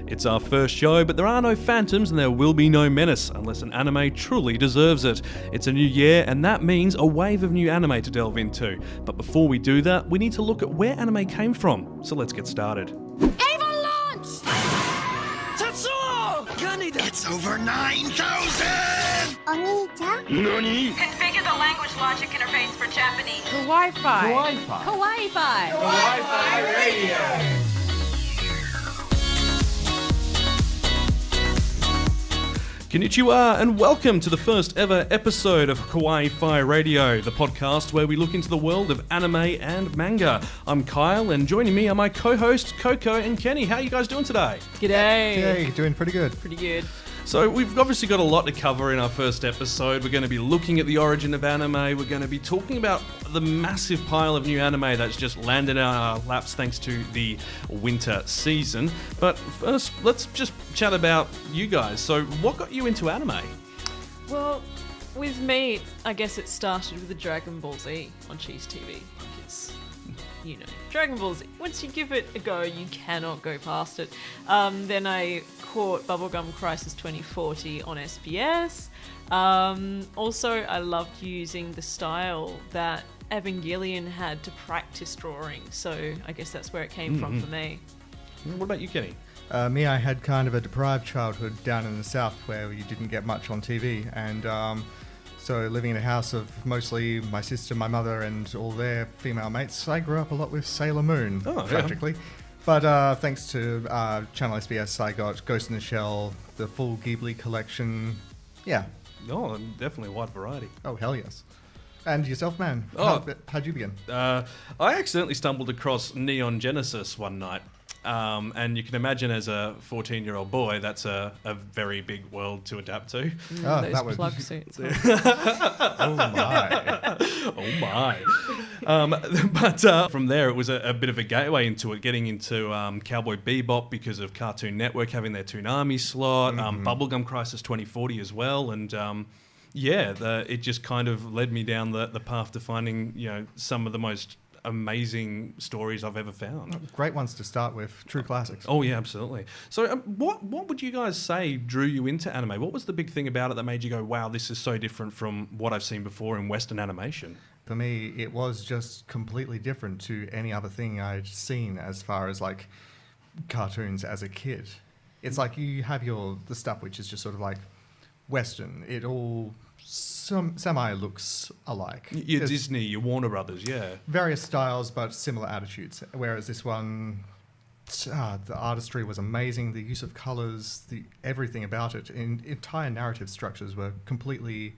It's our first show, but there are no phantoms and there will be no menace unless an anime truly deserves it. It's a new year and that means a wave of new anime to delve into. But before we do that, we need to look at where anime came from. So let's get started. Ava launch! Tetsuo! Ganida! It's over 9,000! Oni-chan? Nani? Configure the language logic interface for Japanese. Kawaii-Fi! Kawaii-Fi! Kawaii-Fi! Kawaii-Fi Radio! Konnichiwa and welcome to the first ever episode of Kawaii-Fi Radio, the podcast where we look into the world of anime and manga. I'm Kyle and joining me are my co-hosts Coco and Kenny. How are you guys doing today? G'day! Hey, doing pretty good. Pretty good. So we've obviously got a lot to cover in our first episode. We're going to be looking at the origin of anime. We're going to be talking about the massive pile of new anime that's just landed in our laps thanks to the winter season. But first, let's just chat about you guys. So what got you into anime? Well, with me, I guess it started with the Dragon Ball Z on Cheese TV. Because, you know, Dragon Ball Z, once you give it a go, you cannot go past it. Then I caught Bubblegum Crisis 2040 on SBS. Also, I loved using the style that Evangelion had to practice drawing, so I guess that's where it came from for me. What about you, Kenny? Me, I had kind of a deprived childhood down in the south where you didn't get much on TV, and so living in a house of mostly my sister, my mother, and all their female mates, I grew up a lot with Sailor Moon, tragically. Yeah. But thanks to Channel SBS, I got Ghost in the Shell, the full Ghibli collection. Yeah. Oh, definitely a wide variety. Oh, hell yes. And yourself, man? How'd you begin? I accidentally stumbled across Neon Genesis one night. And you can imagine as a 14-year-old boy, that's a very big world to adapt to. Those plug suits. Oh my. Oh my. But from there, it was a bit of a gateway into it, getting into Cowboy Bebop because of Cartoon Network having their Toonami slot, Bubblegum Crisis 2040 as well, and it just kind of led me down the path to finding, you know, some of the most amazing stories I've ever found. Great ones to start with, true classics. Oh yeah, absolutely. So what would you guys say drew you into anime? What was the big thing about it that made you go, wow, this is so different from what I've seen before in Western animation? For me, it was just completely different to any other thing I'd seen as far as like cartoons as a kid. It's like you have the stuff which is just sort of like Western. It all semi looks alike. Your Disney, your Warner Brothers, yeah. Various styles, but similar attitudes. Whereas this one, the artistry was amazing. The use of colors, everything about it, and entire narrative structures were completely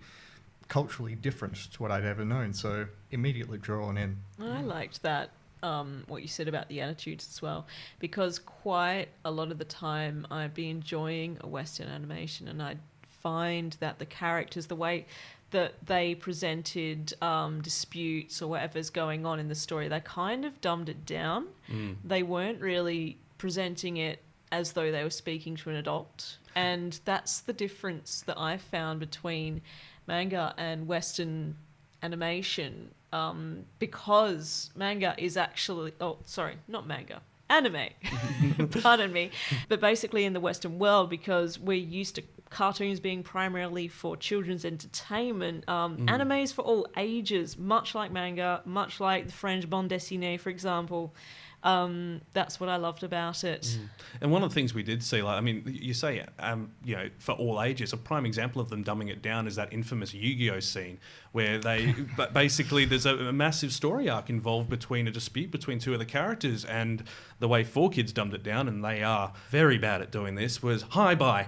culturally different to what I'd ever known. So immediately drawn in. I liked that. What you said about the attitudes as well, because quite a lot of the time I'd be enjoying a Western animation and I'd find that the characters, the way that they presented disputes or whatever's going on in the story, they kind of dumbed it down. They weren't really presenting it as though they were speaking to an adult, and that's the difference that I found between manga and Western animation, because manga is actually anime, pardon me, but basically in the Western world, because we're used to cartoons being primarily for children's entertainment, animes for all ages, much like manga, much like the French bande dessinée, for example. That's what I loved about it. And one of the things we did see, like, I mean, you say, you know, for all ages, a prime example of them dumbing it down is that infamous Yu-Gi-Oh scene where they, basically there's a massive story arc involved between a dispute between two of the characters, and the way 4Kids dumbed it down, and they are very bad at doing this, was hi bye.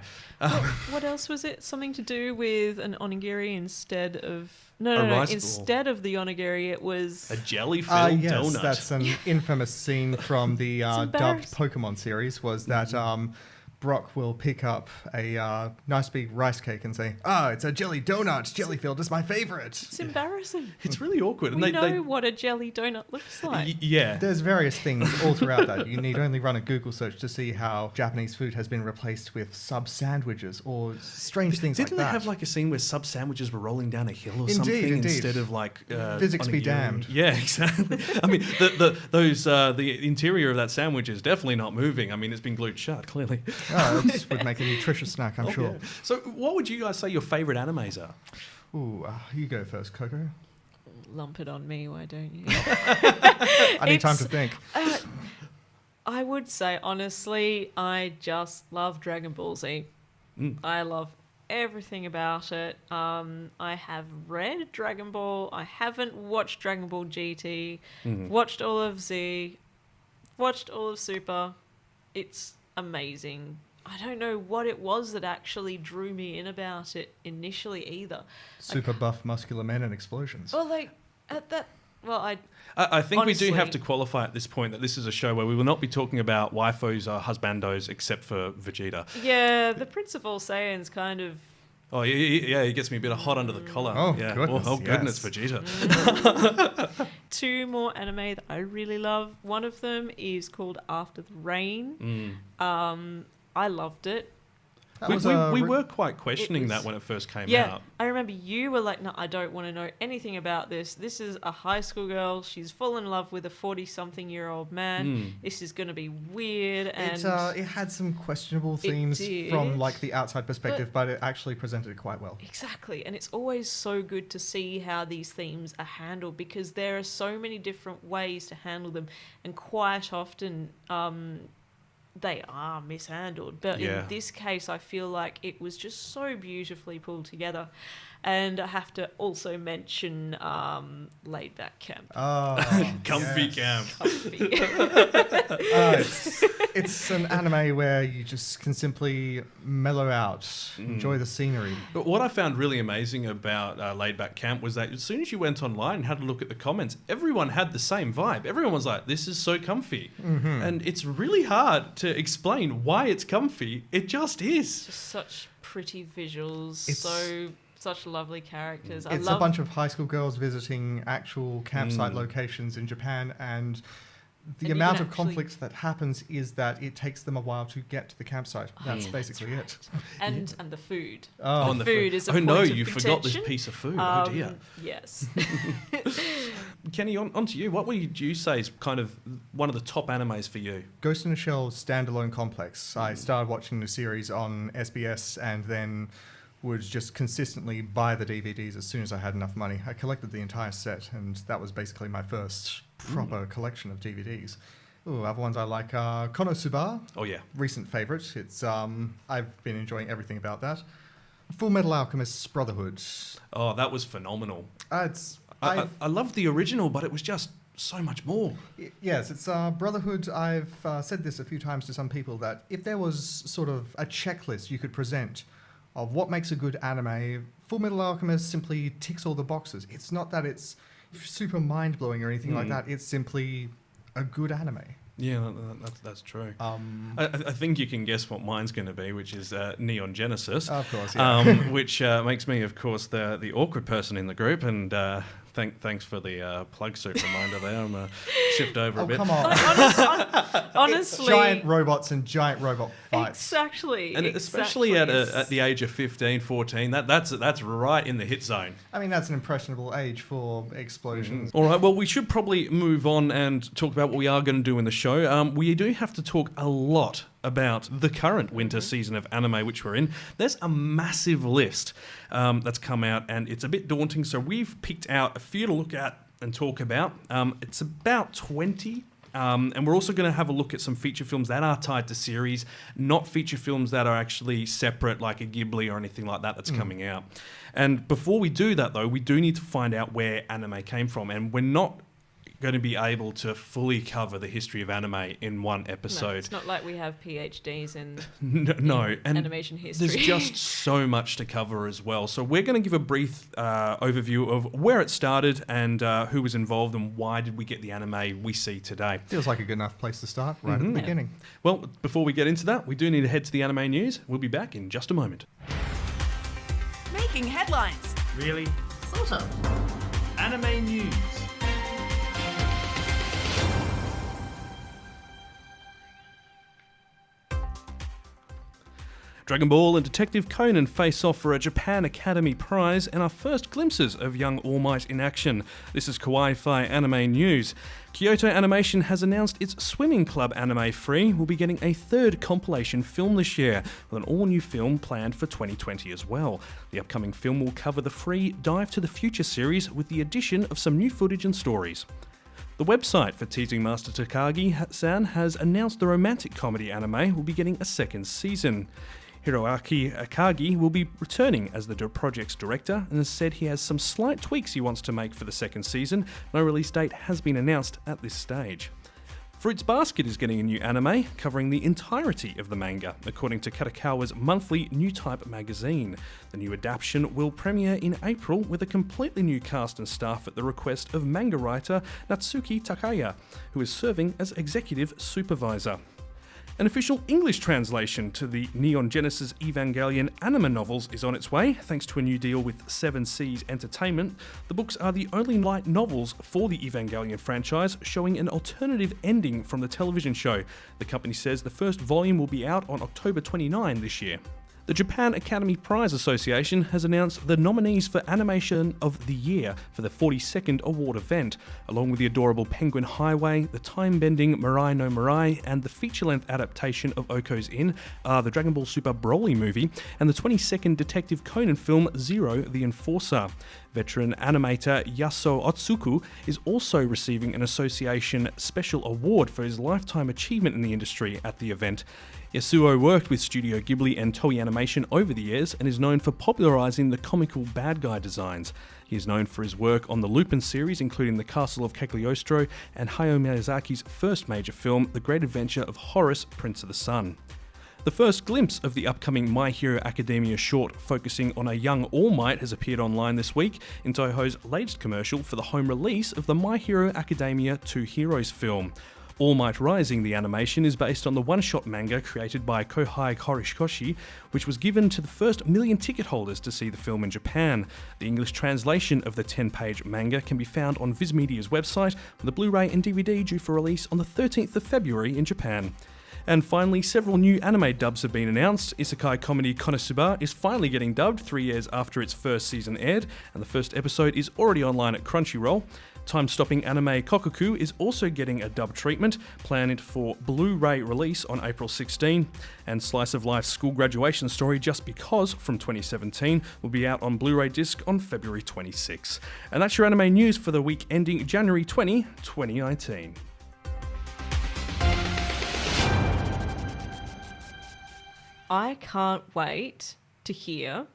What else was it? Something to do with an onigiri instead of... No. Instead of the onigiri, it was... a jelly-filled yes, donut. That's an infamous scene from the dubbed Pokemon series, was that Brock will pick up a nice big rice cake and say, it's a jelly donut. Jelly-filled is my favorite. It's embarrassing. It's really awkward. We know what a jelly donut looks like. Yeah. There's various things all throughout that. You need only run a Google search to see how Japanese food has been replaced with sub-sandwiches or strange things like that. Didn't they have like a scene where sub-sandwiches were rolling down a hill or something instead of like... physics be damned. Yeah, exactly. I mean, the interior of that sandwich is definitely not moving. I mean, it's been glued shut, clearly. This would make a nutritious snack, I'm sure. Yeah. So what would you guys say your favourite animes are? Ooh, you go first, Coco. Lump it on me, why don't you? I need time to think. I would say, honestly, I just love Dragon Ball Z. I love everything about it. I have read Dragon Ball. I haven't watched Dragon Ball GT. Watched all of Z. Watched all of Super. It's amazing. I don't know what it was that actually drew me in about it initially either. Super buff muscular men and explosions. Well, like, at that... Well, I think honestly, we do have to qualify at this point that this is a show where we will not be talking about waifus or husbandos except for Vegeta. Yeah, the Prince of All Saiyans kind of... Oh, yeah, he gets me a bit of hot under the collar. Oh, yeah. goodness, Oh, goodness, yes. Vegeta. Two more anime that I really love. One of them is called After the Rain. I loved it. We were quite questioning that when it first came out. I remember you were like, no, I don't want to know anything about this. This is a high school girl. She's fallen in love with a 40-something-year-old man. This is going to be weird. And It had some questionable themes from like the outside perspective, but it actually presented it quite well. Exactly. And it's always so good to see how these themes are handled because there are so many different ways to handle them. And quite often... they are mishandled, but in this case I feel like it was just so beautifully pulled together. And I have to also mention Laid Back Camp. Oh, Comfy Camp. It's an anime where you just can simply mellow out, enjoy the scenery. But what I found really amazing about Laid Back Camp was that as soon as you went online and had a look at the comments, everyone had the same vibe. Everyone was like, this is so comfy. And it's really hard to explain why it's comfy. It just is. Just such pretty visuals, such lovely characters. It's a bunch of high school girls visiting actual campsite locations in Japan, and the amount of conflict that happens is that it takes them a while to get to the campsite. That's basically it. And the food. Oh, the food is a point of you forgot this contention. piece of food. Oh dear. Yes. Kenny, on to you. What would you say is kind of one of the top animes for you? Ghost in the Shell standalone complex. I started watching the series on SBS and then would just consistently buy the DVDs as soon as I had enough money. I collected the entire set, and that was basically my first proper collection of DVDs. Ooh, other ones I like Konosuba. Oh, yeah. Recent favourite. It's I've been enjoying everything about that. Full Metal Alchemist's Brotherhood. Oh, that was phenomenal. I loved the original, but it was just so much more. Yes, it's Brotherhood. I've said this a few times to some people that if there was sort of a checklist you could present of what makes a good anime, Full Metal Alchemist simply ticks all the boxes. It's not that it's super mind-blowing or anything like that. It's simply a good anime. Yeah, that's true. I think you can guess what mine's going to be, which is Neon Genesis. Of course, yeah. Which makes me, of course, the awkward person in the group. And thanks for the plug soup reminder there. I'm going to shift over a bit. Come on. Honestly, giant robots and giant robot fights. Exactly. And especially at the age of 15, 14, that's right in the hit zone. I mean, that's an impressionable age for explosions. All right, well, we should probably move on and talk about what we are going to do in the show. We do have to talk a lot about the current winter season of anime which we're in. There's a massive list that's come out, and it's a bit daunting, so we've picked out a few to look at and talk about. It's about 20. And we're also going to have a look at some feature films that are tied to series, not feature films that are actually separate, like a Ghibli or anything like that that's coming out. And before we do that, though, we do need to find out where anime came from. And we're not going to be able to fully cover the history of anime in one episode. No, it's not like we have PhDs in, no. And animation history. There's just so much to cover as well. So we're going to give a brief overview of where it started and who was involved and why did we get the anime we see today. Feels like a good enough place to start right at the beginning. Well, before we get into that, we do need to head to the anime news. We'll be back in just a moment. Making headlines. Really? Sort of. Anime news. Dragon Ball and Detective Conan face off for a Japan Academy Prize and our first glimpses of young All Might in action. This is Kawaii-Fi anime news. Kyoto Animation has announced its Swimming Club Anime Free will be getting a third compilation film this year, with an all-new film planned for 2020 as well. The upcoming film will cover the free Dive to the Future series with the addition of some new footage and stories. The website for Teasing Master Takagi-san has announced the romantic comedy anime will be getting a second season. Hiroaki Akagi will be returning as the project's director and has said he has some slight tweaks he wants to make for the second season. No release date has been announced at this stage. Fruits Basket is getting a new anime covering the entirety of the manga, according to Katakawa's monthly New Type magazine. The new adaptation will premiere in April with a completely new cast and staff at the request of manga writer Natsuki Takaya, who is serving as executive supervisor. An official English translation to the Neon Genesis Evangelion anime novels is on its way, thanks to a new deal with Seven Seas Entertainment. The books are the only light novels for the Evangelion franchise, showing an alternative ending from the television show. The company says the first volume will be out on October 29 this year. The Japan Academy Prize Association has announced the nominees for Animation of the Year for the 42nd award event, along with the adorable Penguin Highway, the time-bending Mirai no Mirai, and the feature-length adaptation of Oko's Inn, the Dragon Ball Super Broly movie, and the 22nd Detective Conan film Zero the Enforcer. Veteran animator Yasuo Otsuku is also receiving an association special award for his lifetime achievement in the industry at the event. Yasuo worked with Studio Ghibli and Toei Animation over the years and is known for popularising the comical bad guy designs. He is known for his work on the Lupin series, including The Castle of Cagliostro and Hayao Miyazaki's first major film, The Great Adventure of Horace, Prince of the Sun. The first glimpse of the upcoming My Hero Academia short focusing on a young All Might has appeared online this week in Toho's latest commercial for the home release of the My Hero Academia 2 Heroes film. All Might Rising, the animation, is based on the one-shot manga created by Kohei Horikoshi, which was given to the first million ticket holders to see the film in Japan. The English translation of the 10-page manga can be found on Viz Media's website, with the Blu-ray and DVD due for release on the 13th of February in Japan. And finally, several new anime dubs have been announced. Isekai comedy Konosuba is finally getting dubbed 3 years after its first season aired, and the first episode is already online at Crunchyroll. Time-stopping anime Kokoku is also getting a dub treatment, planned for Blu-ray release on April 16, and Slice of Life's school graduation story Just Because from 2017 will be out on Blu-ray disc on February 26. And that's your anime news for the week ending January 20, 2019. I can't wait to hear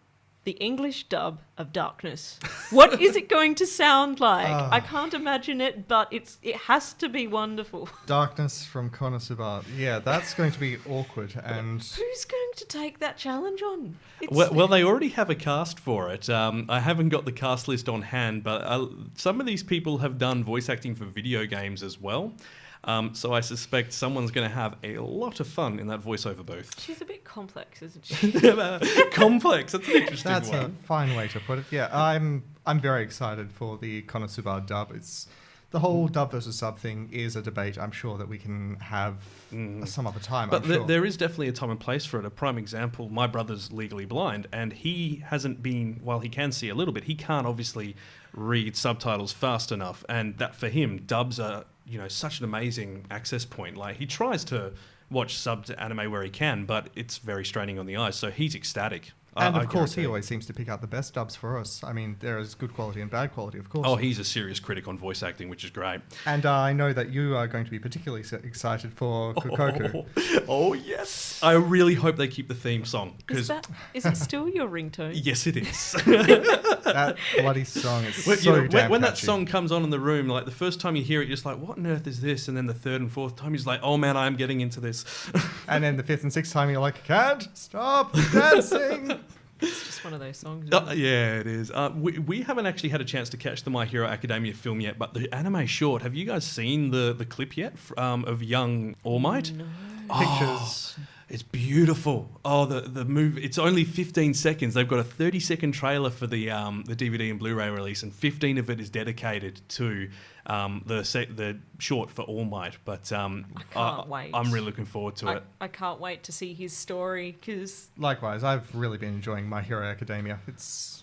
the English dub of Darkness. What is it going to sound like? I can't imagine it, but it has to be wonderful. Darkness from Konosuba. Yeah, that's going to be awkward. And Who's going to take that challenge on? Well, they already have a cast for it. I haven't got the cast list on hand, but some of these people have done voice acting for video games as well. So I suspect someone's going to have a lot of fun in that voiceover booth. She's a bit complex, isn't she? Complex, that's an interesting that's one. a fine way to put it. Yeah, I'm very excited for the Konosuba dub. It's the whole dub versus sub thing is a debate I'm sure that we can have some other time. But sure. there is definitely a time and place for it. A prime example, my brother's legally blind, and he hasn't been, while he can see a little bit, he can't obviously read subtitles fast enough. And that for him, dubs are, such an amazing access point. Like, he tries to watch subbed anime where he can, but it's very straining on the eyes, so he's ecstatic. And of course, guarantee. he always seems to pick out the best dubs for us. I mean, there is good quality and bad quality, of course. Oh, he's a serious critic on voice acting, which is great. And I know that you are going to be particularly excited for Kokoku. Oh, yes. I really hope they keep the theme song. Is it still your ringtone? Yes, it is. That bloody song is so damn when that catchy. song comes on in the room, like the first time you hear it, you're just like, what on earth is this? And then the third and fourth time, he's like, oh man, I'm getting into this. And then the fifth and sixth time, you're like, can't stop dancing. It's just one of those songs. Yeah, it is. We haven't actually had a chance to catch the My Hero Academia film yet, but the anime short, have you guys seen the clip yet of young All Might? No. Pictures. It's beautiful. Oh, the movie. It's only 15 seconds. They've got a 30-second trailer for the DVD and Blu-ray release, and 15 of it is dedicated to the short for All Might. But I can't wait. I'm really looking forward to it. I can't wait to see his story because Likewise, I've really been enjoying My Hero Academia.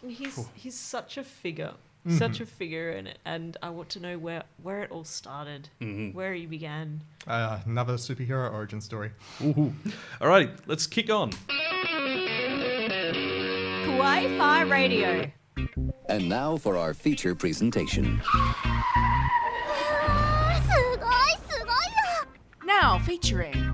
he's such a figure. Such a figure in it, and I want to know where it all started, where he began. Another superhero origin story. Ooh. Alrighty, let's kick on. Kawaii-Fi Radio. And now for our feature presentation. Now featuring.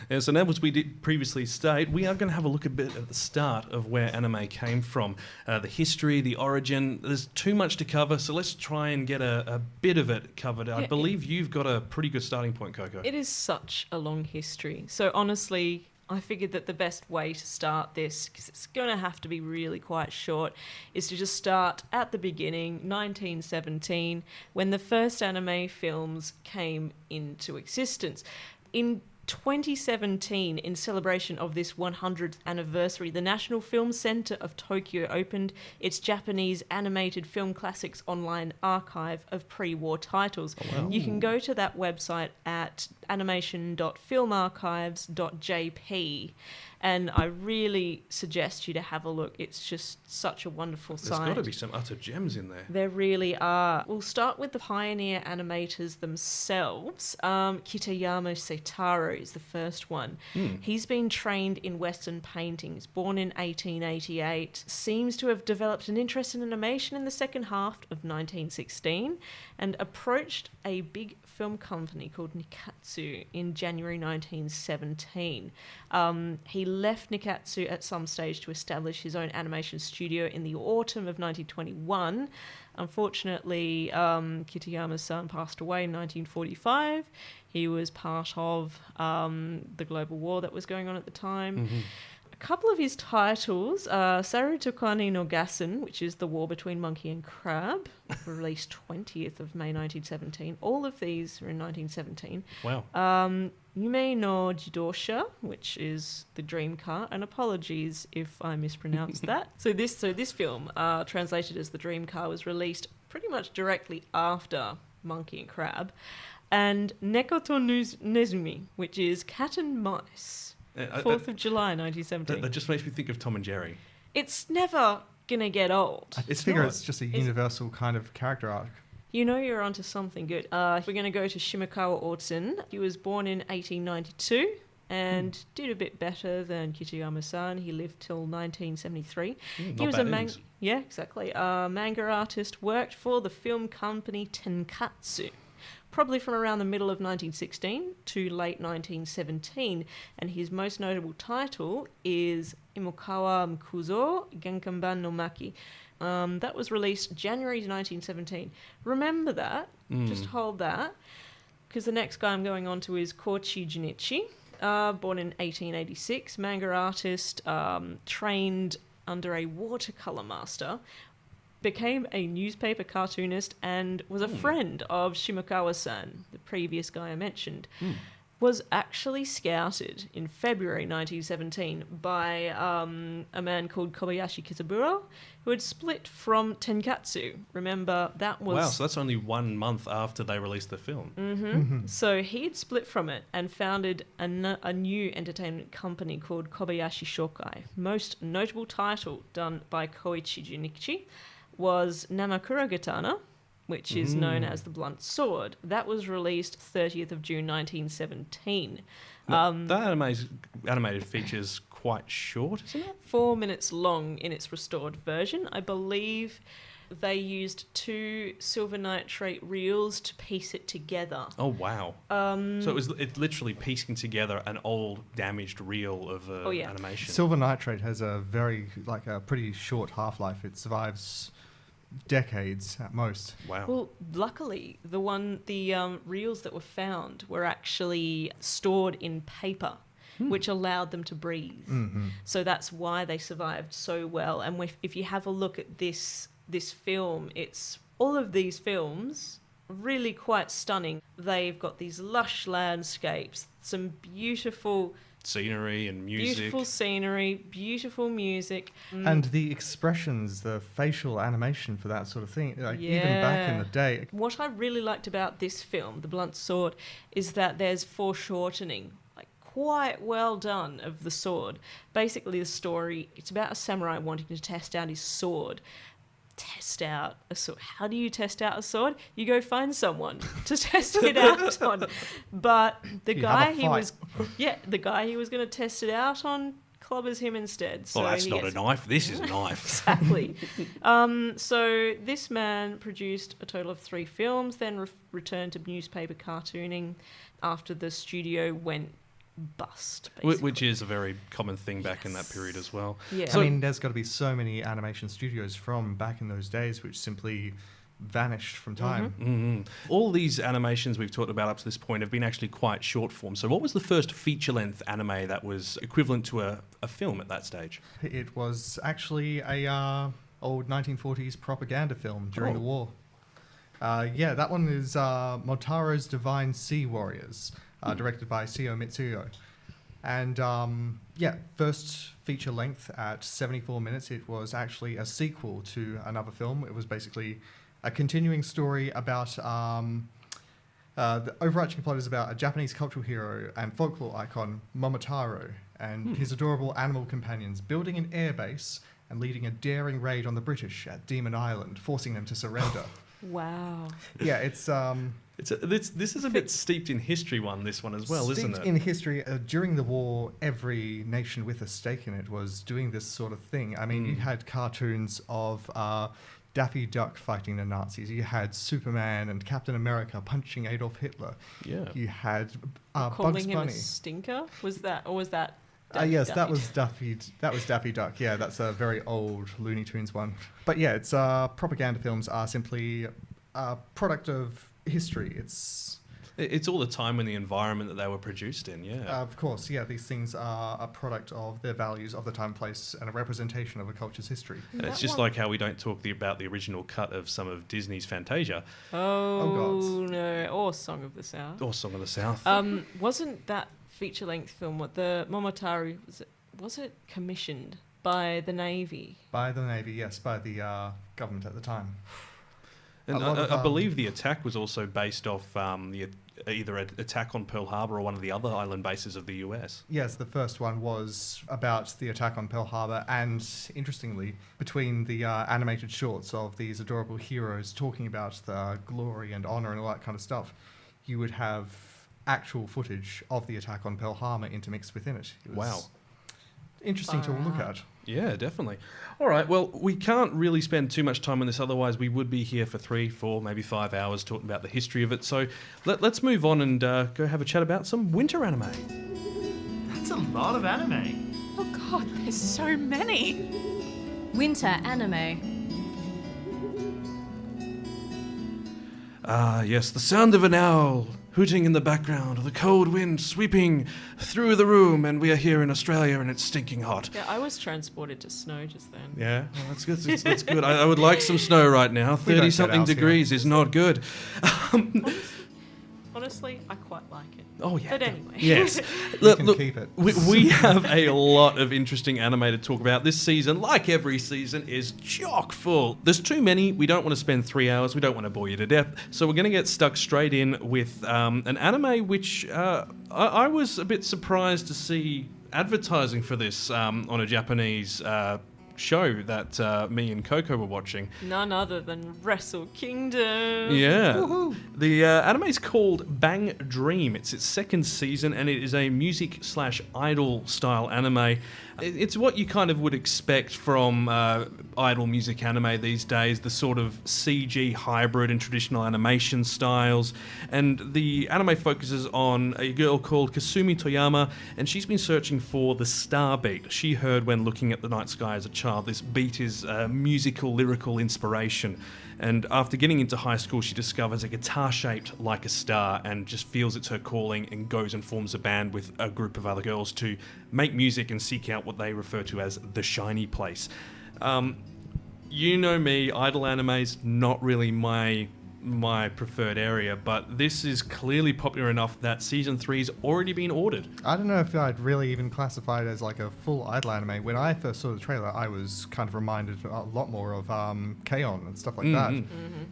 Yeah, so now, as we did previously state, we are going to have a look a bit at the start of where anime came from. The history, the origin. There's too much to cover, so let's try and get a bit of it covered. I believe you've got a pretty good starting point, Coco. It is such a long history. So honestly, I figured that the best way to start this, because it's going to have to be really quite short, is to just start at the beginning, 1917, when the first anime films came into existence. In 2017, in celebration of this 100th anniversary, the National Film Center of Tokyo opened its Japanese animated film classics online archive of pre-war titles. Oh, wow. You can go to that website at animation.filmarchives.jp, and I really suggest you to have a look. It's just such a wonderful site. There's got to be some utter gems in there. There really are. We'll start with the pioneer animators themselves. Kitayama Seitaro is the first one. He's been trained in Western paintings, born in 1888, seems to have developed an interest in animation in the second half of 1916, and approached a big film company called Nikatsu in January 1917. He left Nikatsu at some stage to establish his own animation studio in the autumn of 1921. Unfortunately, Kitayama's son passed away in 1945. He was part of the global war that was going on at the time. A couple of his titles, Sarutokani no Gassen, which is The War Between Monkey and Crab, released 20th of May 1917. All of these were in 1917. Wow. Yume no Jidosha, which is the dream car, and apologies if I mispronounced that. So this film, translated as the dream car, was released pretty much directly after Monkey and Crab. And Nekoto Nezumi, which is Cat and Mice. 4th of July 1917. That just makes me think of Tom and Jerry. It's never gonna get old. I figure it's just a universal kind of character arc. You know you're onto something good. We're going to go to Shimakawa Otsun. He was born in 1892 and did a bit better than Kitayama-san. He lived till 1973. He was exactly. Manga artist, worked for the film company Tenkatsu, probably from around the middle of 1916 to late 1917, and his most notable title is Imokawa Mkuzo Genkanban no Maki. That was released January 1917. Remember that. Just hold that. Because the next guy I'm going on to is Koichi Junichi, born in 1886, manga artist, trained under a watercolor master, became a newspaper cartoonist, and was a friend of Shimakawa-san, the previous guy I mentioned. Was actually scouted in February 1917 by a man called Kobayashi Kizaburo, who had split from Tenkatsu. Remember, that was... Wow, so that's only 1 month after they released the film. So he had split from it and founded a new entertainment company called Kobayashi Shokai. Most notable title done by Koichi Junichi was Namakura Gatana, which is known as The Blunt Sword. That was released 30th of June 1917. That animated feature's quite short, isn't it? 4 minutes long in its restored version. I believe they used 2 silver nitrate reels to piece it together. Oh, wow. So it's literally piecing together an old, damaged reel of animation. Silver nitrate has a pretty short half-life. It survives decades at most. Wow. Well, luckily, the reels that were found were actually stored in paper, which allowed them to breathe. So that's why they survived so well. And if you have a look at this film, it's all of these films really quite stunning. They've got these lush landscapes, some beautiful scenery and music. Beautiful scenery, beautiful music. And the expressions, the facial animation for that sort of thing, like even back in the day. What I really liked about this film, The Blunt Sword, is that there's foreshortening, like quite well done, of the sword. Basically, the story, it's about a samurai wanting to test out his sword. Test out a sword. How do you test out a sword? You go find someone to test it out on. But the guy he was going to test it out on clobbers him instead. So that's not a knife. This is a knife. Exactly. So this man produced a total of 3 films, then returned to newspaper cartooning after the studio went bust, basically. Which is a very common thing back in that period as well. Yeah. I mean, there's got to be so many animation studios from back in those days which simply vanished from time. Mm-hmm. All these animations we've talked about up to this point have been actually quite short form. So what was the first feature-length anime that was equivalent to a film at that stage? It was actually a old 1940s propaganda film during the war. That one is Motaro's Divine Sea Warriors, directed by Seo Mitsuyo. And first feature length at 74 minutes. It was actually a sequel to another film. It was basically a continuing story about the overarching plot is about a Japanese cultural hero and folklore icon, Momotaro, and his adorable animal companions building an airbase and leading a daring raid on the British at Demon Island, forcing them to surrender. Wow. Yeah, it's this is a bit steeped in history this one as well, isn't it? Steeped in history. During the war, every nation with a stake in it was doing this sort of thing. I mean, you had cartoons of Daffy Duck fighting the Nazis. You had Superman and Captain America punching Adolf Hitler. Yeah. You had Calling Bugs him Bunny. a stinker? Was that Yes, Daffy that was Daffy. That was Daffy Duck. Yeah, that's a very old Looney Tunes one. But yeah, it's propaganda films are simply a product of history. It's all the time and the environment that they were produced in. Yeah. Of course, yeah. These things are a product of their values, of the time, place, and a representation of a culture's history. And it's just like how we don't talk about the original cut of some of Disney's Fantasia. Oh no! Or Song of the South. Or Song of the South. Wasn't that feature-length film what the Momotaro was it commissioned by the Navy? By the Navy, yes, by the government at the time. And I believe the attack was also based off either an attack on Pearl Harbor or one of the other island bases of the US. Yes, the first one was about the attack on Pearl Harbor, and interestingly, between the animated shorts of these adorable heroes talking about the glory and honor and all that kind of stuff, you would have actual footage of the attack on Pearl Harbor intermixed within it. It was interesting to look at. Yeah, definitely. All right, well, we can't really spend too much time on this, otherwise we would be here for 3, 4, maybe 5 hours talking about the history of it. So let's move on and go have a chat about some winter anime. That's a lot of anime. Oh god, there's so many. Winter anime. Ah, yes, the sound of an owl hooting in the background, the cold wind sweeping through the room, and we are here in Australia and it's stinking hot. Yeah, I was transported to snow just then. Yeah, well, that's good. That's good. I would like some snow right now. 30-something degrees is not good. Honestly, I quite like it. Oh, yeah. But anyway. Yes. You can keep it. We have a lot of interesting anime to talk about. This season, like every season, is chock full. There's too many. We don't want to spend 3 hours. We don't want to bore you to death. So we're going to get stuck straight in with an anime which I was a bit surprised to see advertising for this on a Japanese show that me and Coco were watching. None other than Wrestle Kingdom. Yeah. Woohoo. The anime is called Bang Dream. It's its second season, and it is a music/idol style anime. It's what you kind of would expect from idol music anime these days, the sort of CG hybrid and traditional animation styles. And the anime focuses on a girl called Kasumi Toyama, and she's been searching for the star beat she heard when looking at the night sky as a child. This beat is musical, lyrical inspiration. And after getting into high school, she discovers a guitar shaped like a star and just feels it's her calling and goes and forms a band with a group of other girls to make music and seek out what they refer to as the shiny place. You know me, idol anime's not really my my preferred area, but this is clearly popular enough that season 3's already been ordered. I don't know if I'd really even classify it as like a full idol anime. When I first saw the trailer, I was kind of reminded a lot more of K-On! And stuff like that.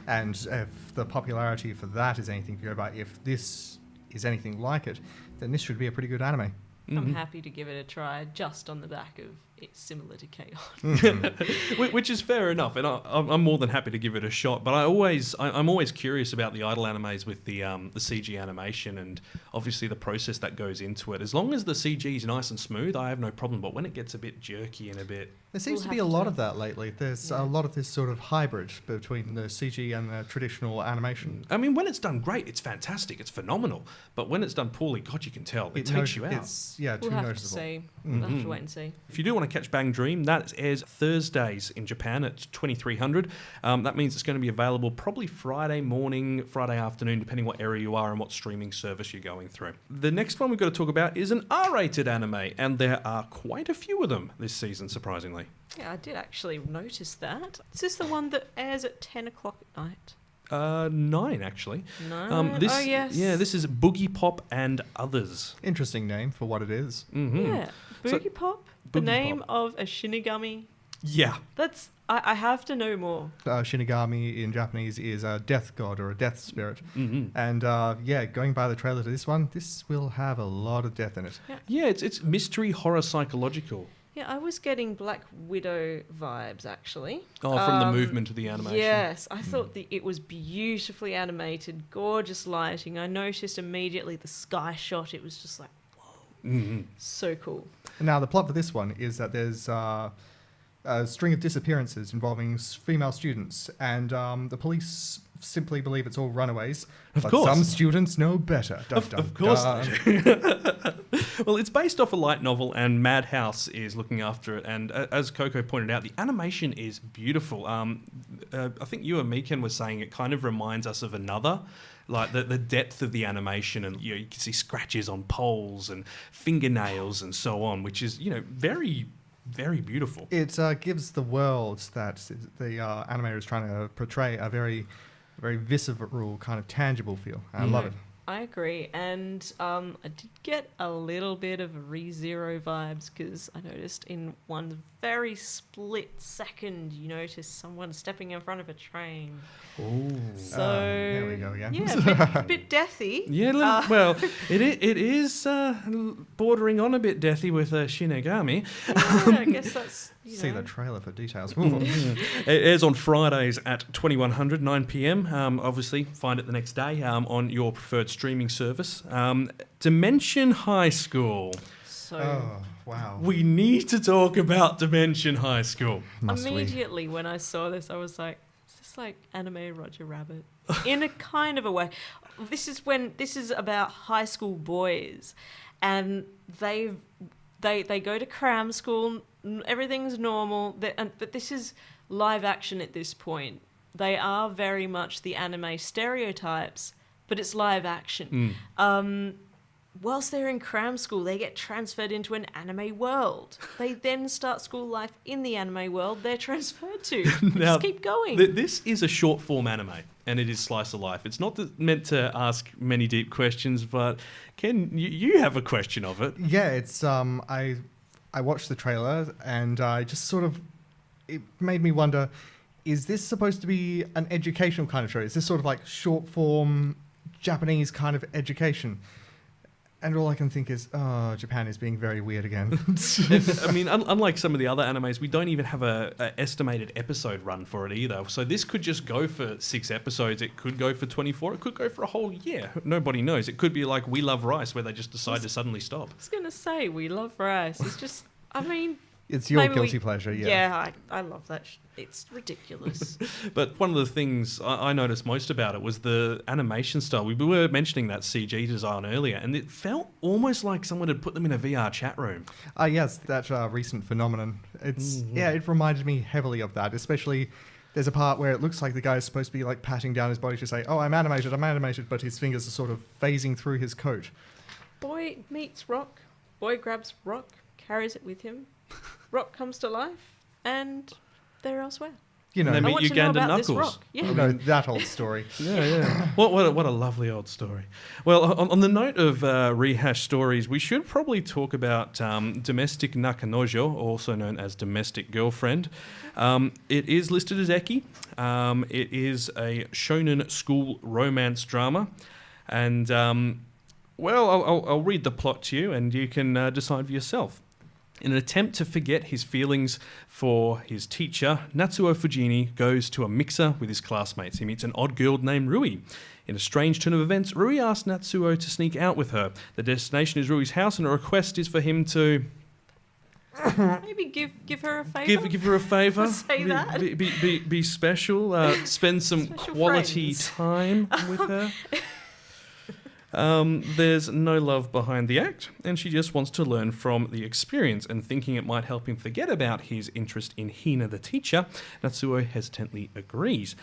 And if the popularity for that is anything to go by, if this is anything like it, then this should be a pretty good anime. I'm happy to give it a try just on the back of it's similar to K-On! Which is fair enough, and I'm more than happy to give it a shot. But I'm always curious about the idol animes with the CG animation and obviously the process that goes into it. As long as the CG is nice and smooth, I have no problem. But when it gets a bit jerky and a bit... There seems to be a lot of that lately. There's a lot of this sort of hybrid between the CG and the traditional animation. I mean, when it's done great, it's fantastic, it's phenomenal. But when it's done poorly, God, you can tell. It takes you out. It's, too We'll have to noticeable. see. We'll have to wait and see. If you do want to catch Bang Dream, that airs Thursdays in Japan at 2300. That means it's going to be available probably Friday morning, Friday afternoon, depending what area you are and what streaming service you're going through. The next one we've got to talk about is an R-rated anime, and there are quite a few of them this season, surprisingly. Yeah, I did actually notice that. Is this the one that airs at 10 o'clock at night? 9, actually. 9? Oh, yes. Yeah, this is Boogiepop and Others. Interesting name for what it is. Yeah. So- Boogiepop? The Boogiepop. name of a Shinigami? Yeah. That's... I have to know more. Shinigami in Japanese is a death god or a death spirit. And going by the trailer to this one, this will have a lot of death in it. Yeah, it's mystery, horror, psychological. Yeah, I was getting Black Widow vibes, actually. Oh, from the movement of the animation. Yes, I thought it was beautifully animated, gorgeous lighting. I noticed immediately the sky shot. It was just like, whoa, so cool. Now, the plot for this one is that there's a string of disappearances involving female students, and the police simply believe it's all runaways. But course. some students know better. Dun, dun, Of course dun. they do. Well, it's based off a light novel, and Madhouse is looking after it. And as Coco pointed out, the animation is beautiful. I think you and me, Ken, were saying it kind of reminds us of Another. Like the depth of the animation, and you can see scratches on poles and fingernails and so on, which is very, very beautiful. It gives the world that the animator is trying to portray a very, very visceral, kind of tangible feel. I love it. I agree, and I did get a little bit of ReZero vibes because I noticed in one very split second, you notice someone stepping in front of a train. Oh, So there we go again. Yeah, a bit deathy. yeah. Well, it is bordering on a bit deathy with Shinigami. Yeah, I guess that's See the trailer for details. It airs on Fridays at 2100, 9 p.m. Obviously, find it the next day on your preferred streaming service. Dimension High School. So Oh, wow. We need to talk about Dimension High School. Must we? immediately when I saw this, I was like, is this like anime Roger Rabbit? In a kind of a way. This is about high school boys, and they go to cram school. Everything's normal, but this is live action at this point. They are very much the anime stereotypes, but it's live action. Whilst they're in cram school, they get transferred into an anime world. They then start school life in the anime world they're transferred to. Now, Just keep going. This is a short form anime, and it is slice of life. It's not meant to ask many deep questions, but Ken, you have a question of it. Yeah, it's I watched the trailer and I just it made me wonder, is this supposed to be an educational kind of show? Is this sort of like short form Japanese kind of education? And all I can think is, oh, Japan is being very weird again. I mean, unlike some of the other animes, we don't even have a estimated episode run for it either. So this could just go for 6 episodes. It could go for 24. It could go for a whole year. Nobody knows. It could be like We Love Rice, where they just decide to suddenly stop. I was going to say, We Love Rice. It's just, I mean... It's your maybe guilty pleasure, yeah. Yeah, I love that. It's ridiculous. But one of the things I noticed most about it was the animation style. We were mentioning that CG design earlier, and it felt almost like someone had put them in a VR chat room. Yes, that recent phenomenon. It reminded me heavily of that, especially there's a part where it looks like the guy is supposed to be like patting down his body to say, oh, I'm animated, but his fingers are sort of phasing through his coat. Boy meets rock. Boy grabs rock, carries it with him. Rock comes to life, and they're elsewhere. You know, And they I meet want to know Uganda about this Knuckles. rock. Yeah. you know that old story. Yeah. What a lovely old story. Well, on the note of rehashed stories, we should probably talk about domestic nakanojo, also known as domestic girlfriend. It is listed as eki. It is a shonen school romance drama. And, I'll read the plot to you and you can decide for yourself. In an attempt to forget his feelings for his teacher, Natsuo Fujini goes to a mixer with his classmates. He meets an odd girl named Rui. In a strange turn of events, Rui asks Natsuo to sneak out with her. The destination is Rui's house, and a request is for him to Maybe give her a favour. give her a favour. Say that. Be special. Spend some Special quality friends. time with her. There's no love behind the act, and she just wants to learn from the experience, and thinking it might help him forget about his interest in Hina the teacher, Natsuo hesitantly agrees.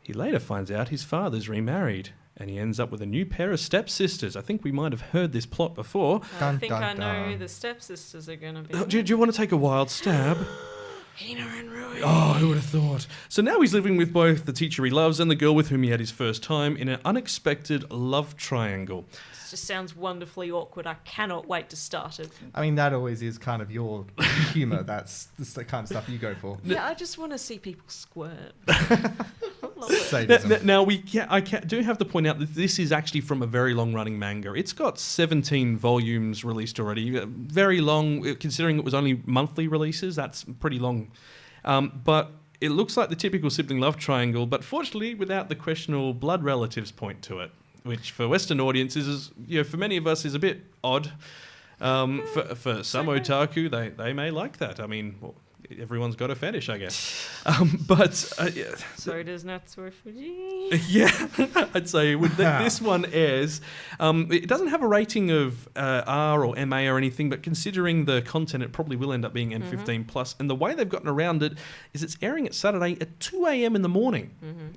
He later finds out his father's remarried, and he ends up with a new pair of stepsisters. I think we might have heard this plot before. Dun, I think dun, I know who dun. the stepsisters are going to be. Do you want to take a wild stab? Hina and Rui. Oh, who would have thought? So now he's living with both the teacher he loves and the girl with whom he had his first time in an unexpected love triangle. This just sounds wonderfully awkward. I cannot wait to start it. I mean, that always is kind of your humour. That's the kind of stuff you go for. Yeah, I just want to see people squirt. Sadism. Now I do have to point out that this is actually from a very long-running manga. It's got 17 volumes released already. Very long, considering it was only monthly releases. That's pretty long. But it looks like the typical sibling love triangle, but fortunately without the questionable blood relatives point to it, which for Western audiences is, for many of us is a bit odd. For some otaku, they may like that. I mean, well, everyone's got a fetish, I guess. So does Natsuo Fuji. Yeah, I'd say with this one airs. It doesn't have a rating of R or MA or anything, but considering the content, it probably will end up being N15 plus. And the way they've gotten around it is it's airing at Saturday at 2 a.m. in the morning.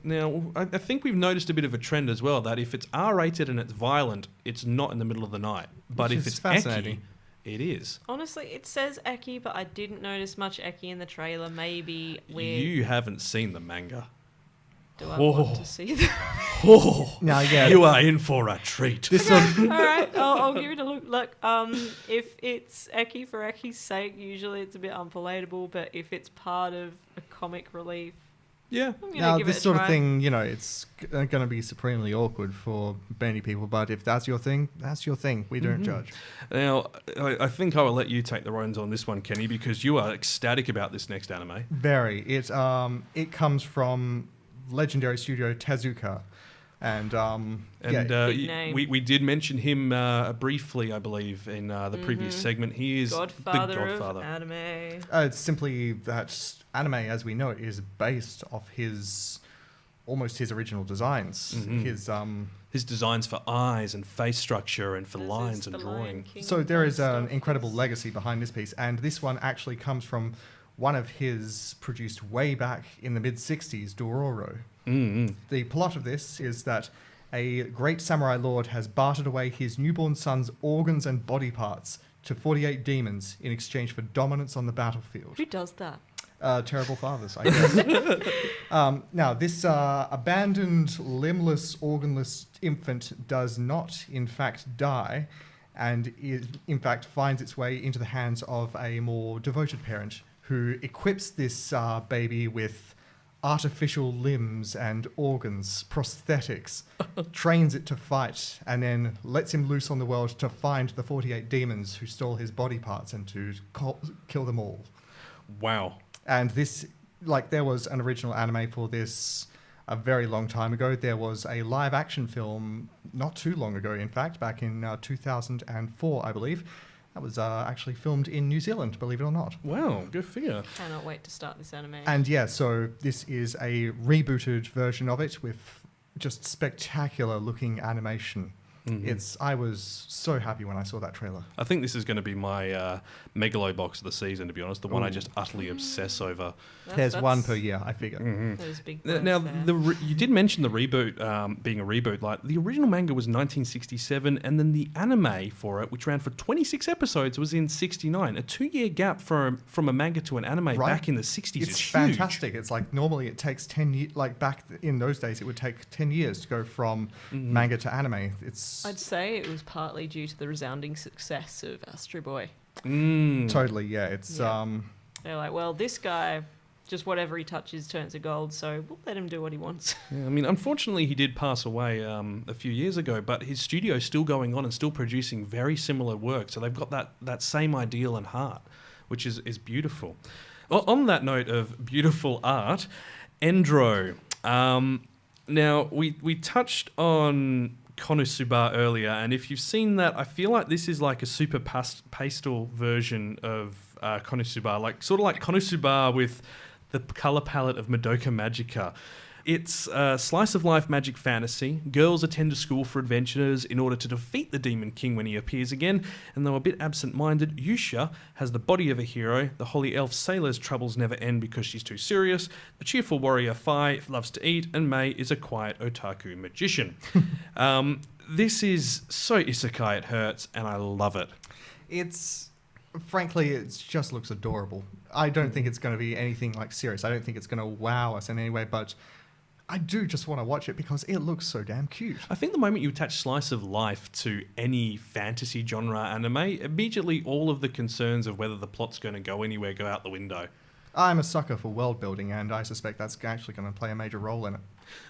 Now, I think we've noticed a bit of a trend as well that if it's R-rated and it's violent, it's not in the middle of the night. But Which if is it's fascinating. eki, it is. Honestly, it says Eki, but I didn't notice much Eki in the trailer. Maybe You haven't seen the manga. do I want to see that? Oh, Now, yeah, you are in for a treat. this sort of, All right, I'll give it a look. Look, if it's Eki for Eki's sake, usually it's a bit unpalatable. But if it's part of a comic relief, Yeah. I'm gonna now give this it a sort try. of thing, it's going to be supremely awkward for many people. But if that's your thing, that's your thing. We don't judge. Now, I think I will let you take the reins on this one, Kenny, because you are ecstatic about this next anime. Very. It comes from legendary studio Tezuka, and And Big name. we did mention him briefly, I believe, in the previous segment. He is Godfather the Godfather. of anime. it's simply that anime, as we know it, is based off almost his original designs. His designs for eyes and face structure and for This lines is and the Lion drawing. King So there is based an off incredible this. legacy behind this piece, and this one actually comes from one of his produced way back in the mid-60s, Dororo. The plot of this is that a great samurai lord has bartered away his newborn son's organs and body parts to 48 demons in exchange for dominance on the battlefield. Who does that? Terrible fathers, I guess. Now, this abandoned, limbless, organless infant does not, in fact, die, and in fact finds its way into the hands of a more devoted parent who equips this baby with artificial limbs and organs, prosthetics, trains it to fight, and then lets him loose on the world to find the 48 demons who stole his body parts and to kill them all. Wow. And this, there was an original anime for this a very long time ago. There was a live action film not too long ago, in fact, back in 2004, I believe. That was actually filmed in New Zealand, believe it or not. Wow, good figure. Cannot wait to start this anime. And yeah, so this is a rebooted version of it with just spectacular looking animation. I was so happy when I saw that trailer. I think this is going to be my Megalo box of the season, to be honest. The one I just utterly obsess over. There's one per year, I figure. Those big Now, there. you did mention the reboot being a reboot. Like, the original manga was 1967, and then the anime for it, which ran for 26 episodes, was in 69. A 2-year gap from a manga to an anime back in the 60s It's is huge. fantastic. It's like normally it takes 10 years, like back in those days, it would take 10 years to go from manga to anime. I'd say it was partly due to the resounding success of Astro Boy. Totally, yeah. It's They're like, well, this guy, just whatever he touches turns to gold, so we'll let him do what he wants. Yeah, I mean, unfortunately, he did pass away a few years ago, but his studio's still going on and still producing very similar work. So they've got that same ideal and heart, which is beautiful. Well, on that note of beautiful art, Endro. Now, we touched on Konosuba earlier, and if you've seen that, I feel like this is like a super pastel version of Konosuba, sort of like Konosuba with the color palette of Madoka Magica. It's a slice of life magic fantasy. Girls attend a school for adventurers in order to defeat the Demon King when he appears again, and though a bit absent-minded, Yusha has the body of a hero. The holy elf Sailor's troubles never end because she's too serious. The cheerful warrior Fi loves to eat, and Mei is a quiet otaku magician. This is so isekai it hurts, and I love it. Frankly, it just looks adorable. I don't think it's going to be anything like serious. I don't think it's going to wow us in any way, but I do just want to watch it because it looks so damn cute. I think the moment you attach slice of life to any fantasy genre anime, immediately all of the concerns of whether the plot's going to go anywhere go out the window. I'm a sucker for world building, and I suspect that's actually going to play a major role in it.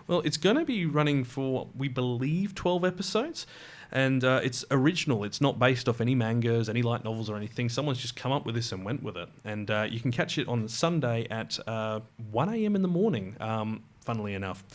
Well, it's going to be running for, we believe, 12 episodes. And it's original. It's not based off any mangas, any light novels or anything. Someone's just come up with this and went with it. And you can catch it on Sunday at 1 a.m. in the morning, funnily enough.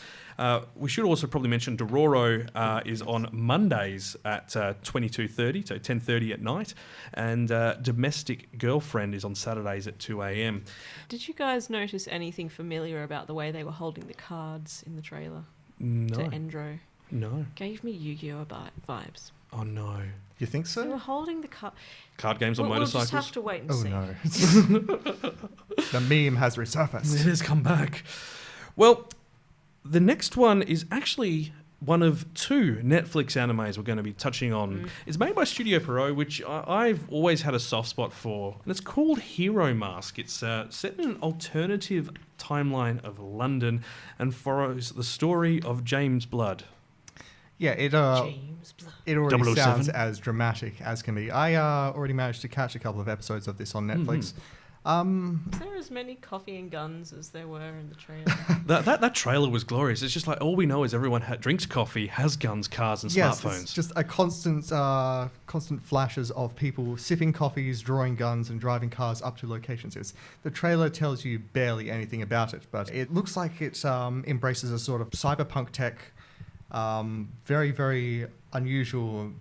We should also probably mention Dororo is on Mondays at 22:30, so 10:30 at night. And Domestic Girlfriend is on Saturdays at 2 a.m. Did you guys notice anything familiar about the way they were holding the cards in the trailer No. to Endro? No. Gave me Yu-Gi-Oh! Vibes. Oh, no. You think They were so? holding the card. Card games on We'll motorcycles? just have to wait and Oh see. no. The meme has resurfaced. It has come back. Well, the next one is actually one of 2 Netflix animes we're going to be touching on. It's made by Studio Pierrot, which I've always had a soft spot for. And it's called Hero Mask. It's set in an alternative timeline of London and follows the story of James Blood. Yeah, it James Blood. it already 007. sounds as dramatic as can be. I already managed to catch a couple of episodes of this on Netflix. Is there as many coffee and guns as there were in the trailer? That trailer was glorious. It's just like all we know is everyone drinks coffee, has guns, cars, and Yes, smartphones. it's just a constant flashes of people sipping coffees, drawing guns, and driving cars up to locations. The trailer tells you barely anything about it, but it looks like it embraces a sort of cyberpunk tech, very, very unusual,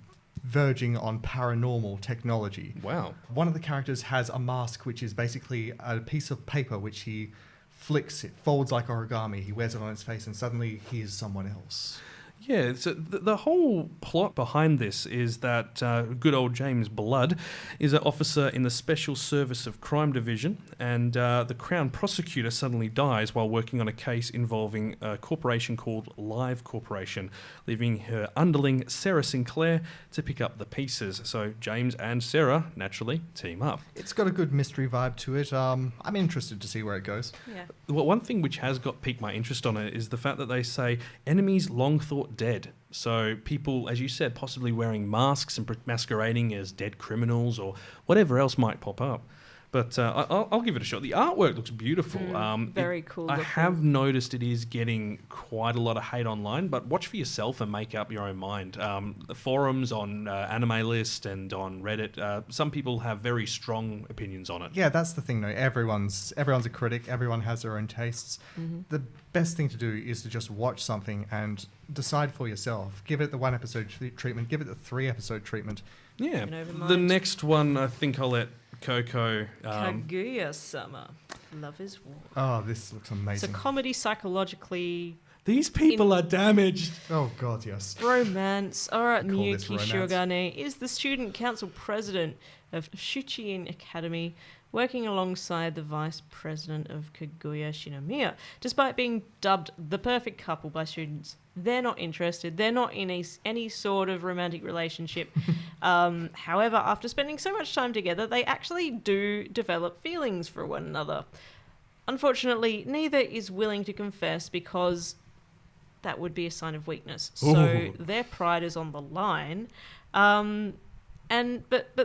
verging on paranormal technology. Wow. One of the characters has a mask, which is basically a piece of paper which he flicks, it folds like origami. He wears it on his face, and suddenly he is someone else. Yeah, so the whole plot behind this is that good old James Blood is an officer in the Special Service of Crime Division, and the Crown Prosecutor suddenly dies while working on a case involving a corporation called Live Corporation, leaving her underling, Sarah Sinclair, to pick up the pieces. So James and Sarah, naturally, team up. It's got a good mystery vibe to it. I'm interested to see where it goes. Yeah. Well, one thing which has piqued my interest on it is the fact that they say enemies long thought dead. So people, as you said, possibly wearing masks and masquerading as dead criminals or whatever else might pop up. But I'll give it a shot. The artwork looks beautiful. Very cool I looking. have noticed it is getting quite a lot of hate online, but watch for yourself and make up your own mind. The forums on Anime List and on Reddit, some people have very strong opinions on it. Yeah, that's the thing though. Everyone's a critic. Everyone has their own tastes. The best thing to do is to just watch something and decide for yourself. Give it the 1 episode treatment. Give it the 3 episode treatment. Yeah. And over The mind. next one, I think I'll let Coco. Kaguya-sama. Love is War. Oh, this looks It's a amazing. comedy psychologically These people are damaged. Oh God, yes. Romance. All right, Call this Miyuki romance. Shogane is the student council president of Shuchiin Academy, working alongside the vice president of Kaguya Shinomiya. Despite being dubbed the perfect couple by students, they're not interested. They're not in any sort of romantic relationship. However, after spending so much time together, they actually do develop feelings for one another. Unfortunately, neither is willing to confess because that would be a sign of weakness. So Ooh. their pride is on the line. But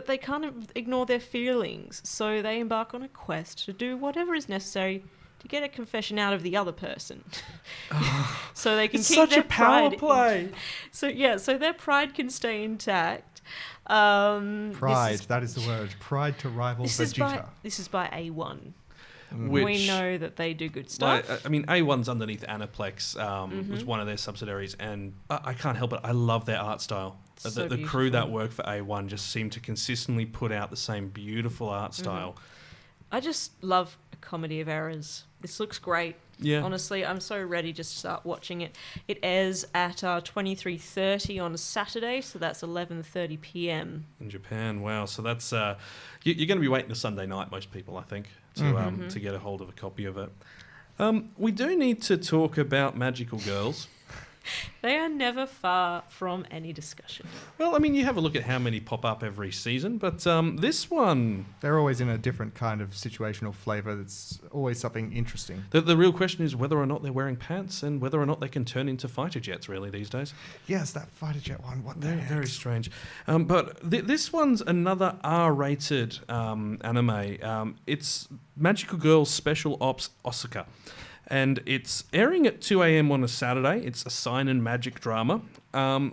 they can't ignore their feelings. So they embark on a quest to do whatever is necessary to get a confession out of the other person. So they can It's keep such their a power pride. play. So their pride can stay intact. Pride, that is the word. Pride to rival This Vegeta. is by A1. Which, We know that they do good stuff. I mean, A1's underneath Aniplex, was one of their subsidiaries, and I can't help it. I love their art style. So The crew that beautiful. work for A1 just seem to consistently put out the same beautiful art style. I just love a comedy of errors. This looks great. Yeah. Honestly, I'm so ready to start watching it. It airs at 23:30 on Saturday, so that's 11:30 p.m. In Japan, wow. So that's you're going to be waiting a Sunday night, most people, I think, to get a hold of a copy of it. We do need to talk about magical girls. They are never far from any discussion. Well, I mean, you have a look at how many pop up every season, but this one, They're always in a different kind of situational flavour. That's always something interesting. the real question is whether or not they're wearing pants and whether or not they can turn into fighter jets, really, these days. Yes, that fighter jet one. What the Very, heck? very strange. But this one's another R-rated anime. It's Magical Girls Special Ops Asuka. And it's airing at 2 a.m. on a Saturday. It's a sign and magic drama,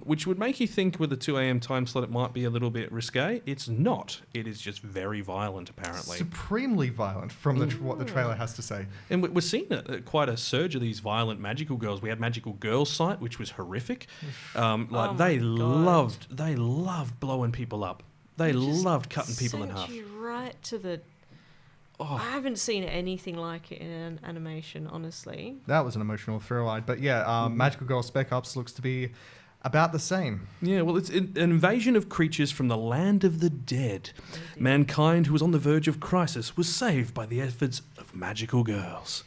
which would make you think with the 2 a.m. time slot it might be a little bit risque. It's not. It is just very violent, apparently. Supremely violent from what the trailer has to say. And we're seeing quite a surge of these violent magical girls. We had Magical Girls Sight, which was horrific. They loved blowing people up. They loved cutting people in half. Sent you right to the... I haven't seen anything like it in an animation, honestly. That was an emotional thrill-ride. But yeah, Magical Girl Spec-Ops looks to be about the same. Yeah, well, it's an invasion of creatures from the land of the dead. Mankind, who was on the verge of crisis, was saved by the efforts of magical girls,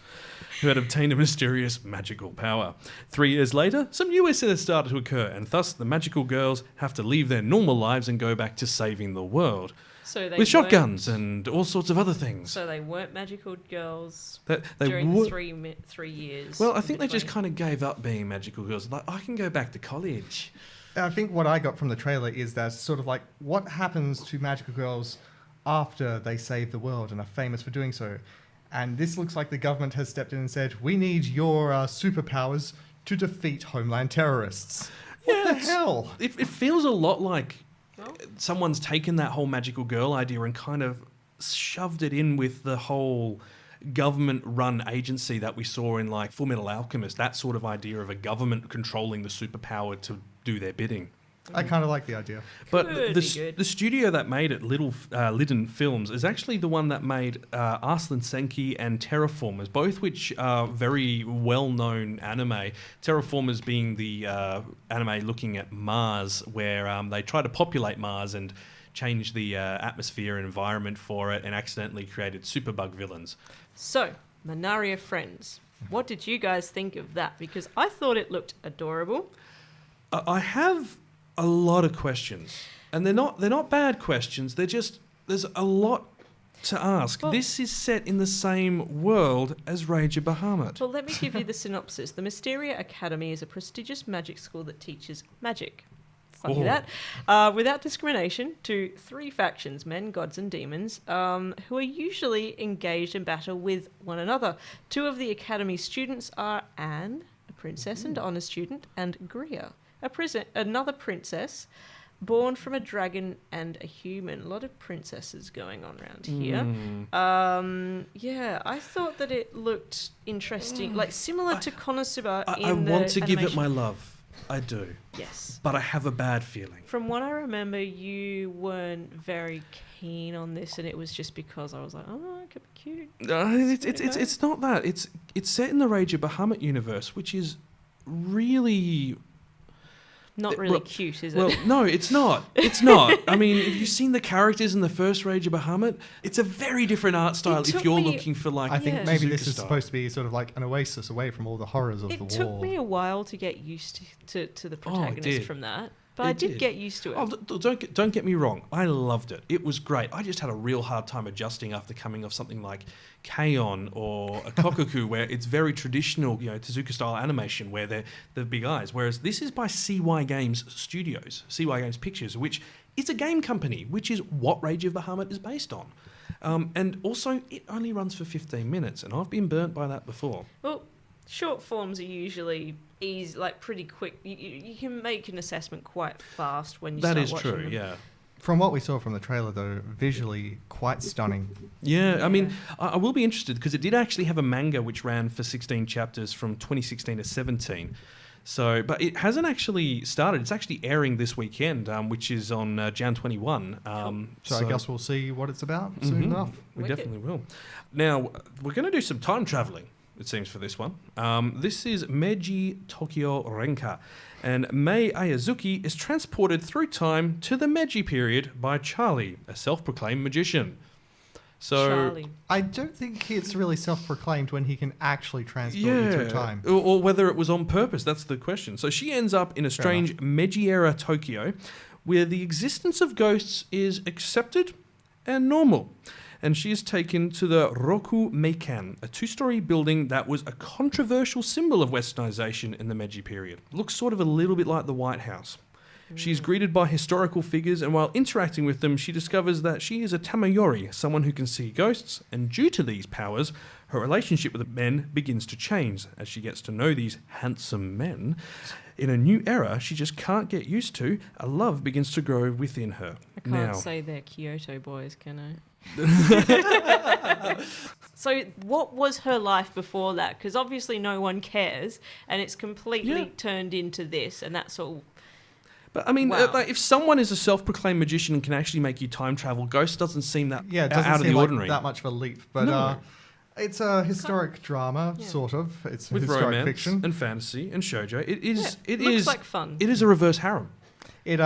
who had obtained a mysterious magical power. 3 years later, some new incidents started to occur, and thus the magical girls have to leave their normal lives and go back to saving the world. So they With shotguns and all sorts of other things. So they weren't magical girls They during would- the 3 years. Well, I in think they just between. kind of gave up being magical girls. Like, I can go back to college. I think what I got from the trailer is that sort of like what happens to magical girls after they save the world and are famous for doing so. And this looks like the government has stepped in and said, we need your superpowers to defeat homeland terrorists. What the hell? It feels a lot like someone's taken that whole magical girl idea and kind of shoved it in with the whole government-run agency that we saw in like Full Metal Alchemist, that sort of idea of a government controlling the superpower to do their bidding. I kind of like the idea. But Could be good. the studio that made it, Lydon Films, is actually the one that made Arslan Senki and Terraformers, both which are very well-known anime. Terraformers being the anime looking at Mars, where they try to populate Mars and change the atmosphere and environment for it and accidentally created superbug villains. So, Manaria Friends. What did you guys think of that? Because I thought it looked adorable. I have a lot of questions, and they're not bad questions. They're just there's a lot to ask. Well- This is set in the same world as Rage of Bahamut. Well, let me give you the synopsis. The Mysteria Academy is a prestigious magic school that teaches magic. Funny that. Without discrimination, to 3 factions, men, gods, and demons, who are usually engaged in battle with one another. 2 of the Academy's students are Anne, a princess and honor student, and Gria, another princess, born from a dragon and a human. A lot of princesses going on around here. Yeah, I thought that it looked interesting, like similar to Konosuba in I the want to give it animation. my love. I do. Yes. But I have a bad feeling. From what I remember, you weren't very keen on this, and it was just because I was like, oh, it could be cute. It's not that. It's set in the Rage of Bahamut universe, which is really... Not really cute, is it? Well, no, it's not. It's not. I mean, if you've seen the characters in the first Rage of Bahamut, it's a very different art style if you're looking for like... I think Yeah. maybe Tezuka this is style. supposed to be sort of like an oasis away from all the horrors of the war. It took me a while to get used to the protagonist did. from that, but I It did did. get used to it. Oh, don't get me wrong. I loved it. It was great. I just had a real hard time adjusting after coming off something like K-On! Or a Kokoku, where it's very traditional, Tezuka style animation, where they're the big eyes. Whereas this is by CY Games Studios, CY Games Pictures, which is a game company, which is what Rage of Bahamut is based on. And also, it only runs for 15 minutes, and I've been burnt by that before. Well, short forms are usually pretty quick. You can make an assessment quite fast when you That start is watching true, them. yeah. From what we saw from the trailer, though, visually quite stunning. Yeah, I mean, I will be interested because it did actually have a manga which ran for 16 chapters from 2016 to 17. So, but it hasn't actually started. It's actually airing this weekend, which is on Jan 21. So I guess we'll see what it's about soon enough. We Wicked. definitely will. Now, we're going to do some time traveling, it seems, for this one. This is Meiji Tokyo Renka. And Mei Ayazuki is transported through time to the Meiji period by Charlie, a self-proclaimed magician. So, Charlie. I don't think it's really self-proclaimed when he can actually transport you through time. Or whether it was on purpose, that's the question. So she ends up in a strange Meiji-era Tokyo where the existence of ghosts is accepted and normal. And she is taken to the Roku Meikan, a two-story building that was a controversial symbol of westernization in the Meiji period. Looks sort of a little bit like the White House. She's greeted by historical figures, and while interacting with them, she discovers that she is a tamayori, someone who can see ghosts, and due to these powers, her relationship with the men begins to change as she gets to know these handsome men. In a new era she just can't get used to, a love begins to grow within her. I can't Now, say they're Kyoto boys, can I? So what was her life before that? Because obviously no one cares, and it's completely turned into this, and that's all. but I mean, Wow. like, if someone is a self-proclaimed magician and can actually make you time travel, Ghost doesn't seem that Yeah, it doesn't out of seem the like ordinary. that much of a leap, but No. it's a historic drama, Yeah. sort of. It's With historic romance fiction. and fantasy and shoujo, it is. Yeah, It looks is like fun. It is a reverse harem. It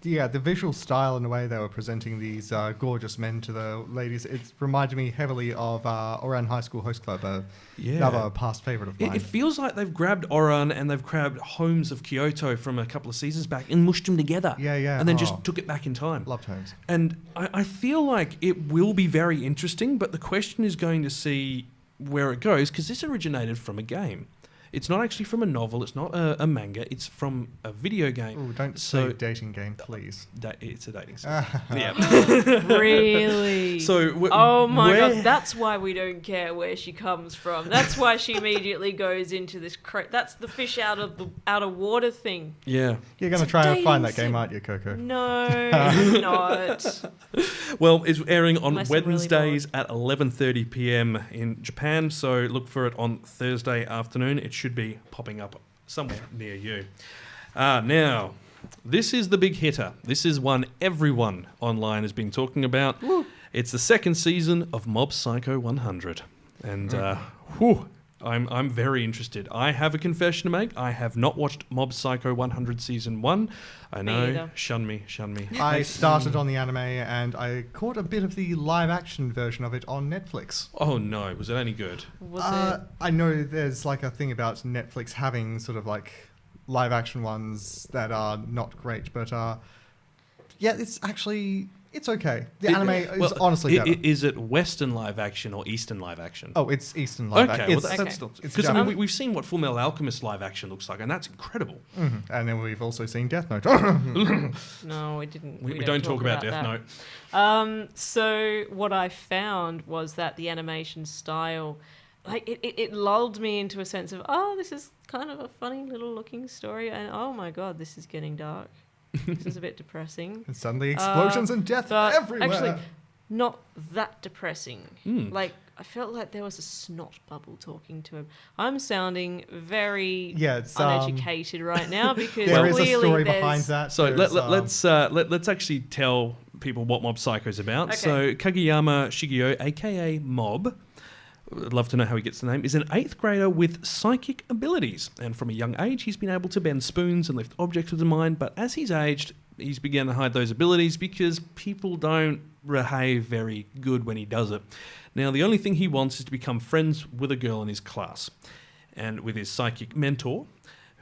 the visual style and the way they were presenting these gorgeous men to the ladies, it reminded me heavily of Oran High School Host Club, another past favourite of mine. It feels like they've grabbed Oran and they've grabbed Homes of Kyoto from a couple of seasons back and mushed them together. Yeah. And then just took it back in time. Loved Homes. And I feel like it will be very interesting, but the question is going to see where it goes, because this originated from a game. It's not actually from a novel, it's not a manga, it's from a video game. Ooh, don't say dating game, please. It's a dating sim. Yeah. Really? So Oh my where- god, that's why we don't care where she comes from. That's why she immediately goes into this that's the fish out of water thing. Yeah. You're going to It's a try and dating find that sim. game, aren't you, Coco? No, I'm not. Well, it's airing on Unless I'm really Wednesdays at 11:30 p.m. in Japan, so look for it on Thursday afternoon. It should be popping up somewhere near you. Now, this is the big hitter. This is one everyone online has been talking about. Woo. It's the second season of Mob Psycho 100. And I'm very interested. I have a confession to make. I have not watched Mob Psycho 100 Season 1. I Me know. either. Shun me. I started on the anime and I caught a bit of the live action version of it on Netflix. Oh no, was it any good? Was it? I know there's like a thing about Netflix having sort of like live action ones that are not great, but yeah, it's okay. The anime is honestly better. Is it Western live action or Eastern live action? Oh, it's Eastern live Okay, action. well that's not... it's Because I mean, Japanese. we've seen what Full Metal Alchemist live action looks like, and that's incredible. And then we've also seen Death Note. No, we didn't. We don't talk about Death that. Note. So what I found was that the animation style, like it lulled me into a sense of, oh, this is kind of a funny little looking story, and oh my god, this is getting dark. This is a bit depressing. And suddenly explosions and death But everywhere. actually, not that depressing. Mm. Like, I felt like there was a snot bubble talking to him. I'm sounding very it's, uneducated right now because there is a clearly story there's... behind that. So There's, let's actually tell people what Mob Psycho is about. Okay. So Kageyama Shigeo, aka Mob, I'd love to know how he gets the name, is an 8th grader with psychic abilities. And from a young age, he's been able to bend spoons and lift objects with his mind, but as he's aged, he's begun to hide those abilities because people don't behave very good when he does it. Now, the only thing he wants is to become friends with a girl in his class. And with his psychic mentor,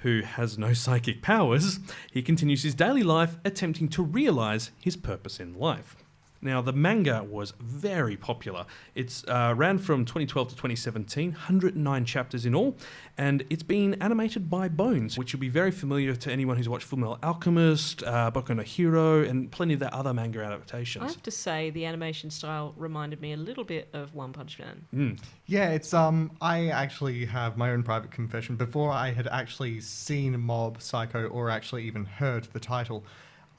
who has no psychic powers, he continues his daily life attempting to realise his purpose in life. Now, the manga was very popular. It's ran from 2012 to 2017, 109 chapters in all, and it's been animated by Bones, which will be very familiar to anyone who's watched Fullmetal Alchemist, Boku no Hero, and plenty of their other manga adaptations. I have to say, the animation style reminded me a little bit of One Punch Man. Yeah, it's I actually have my own private confession. Before I had actually seen Mob Psycho or actually even heard the title,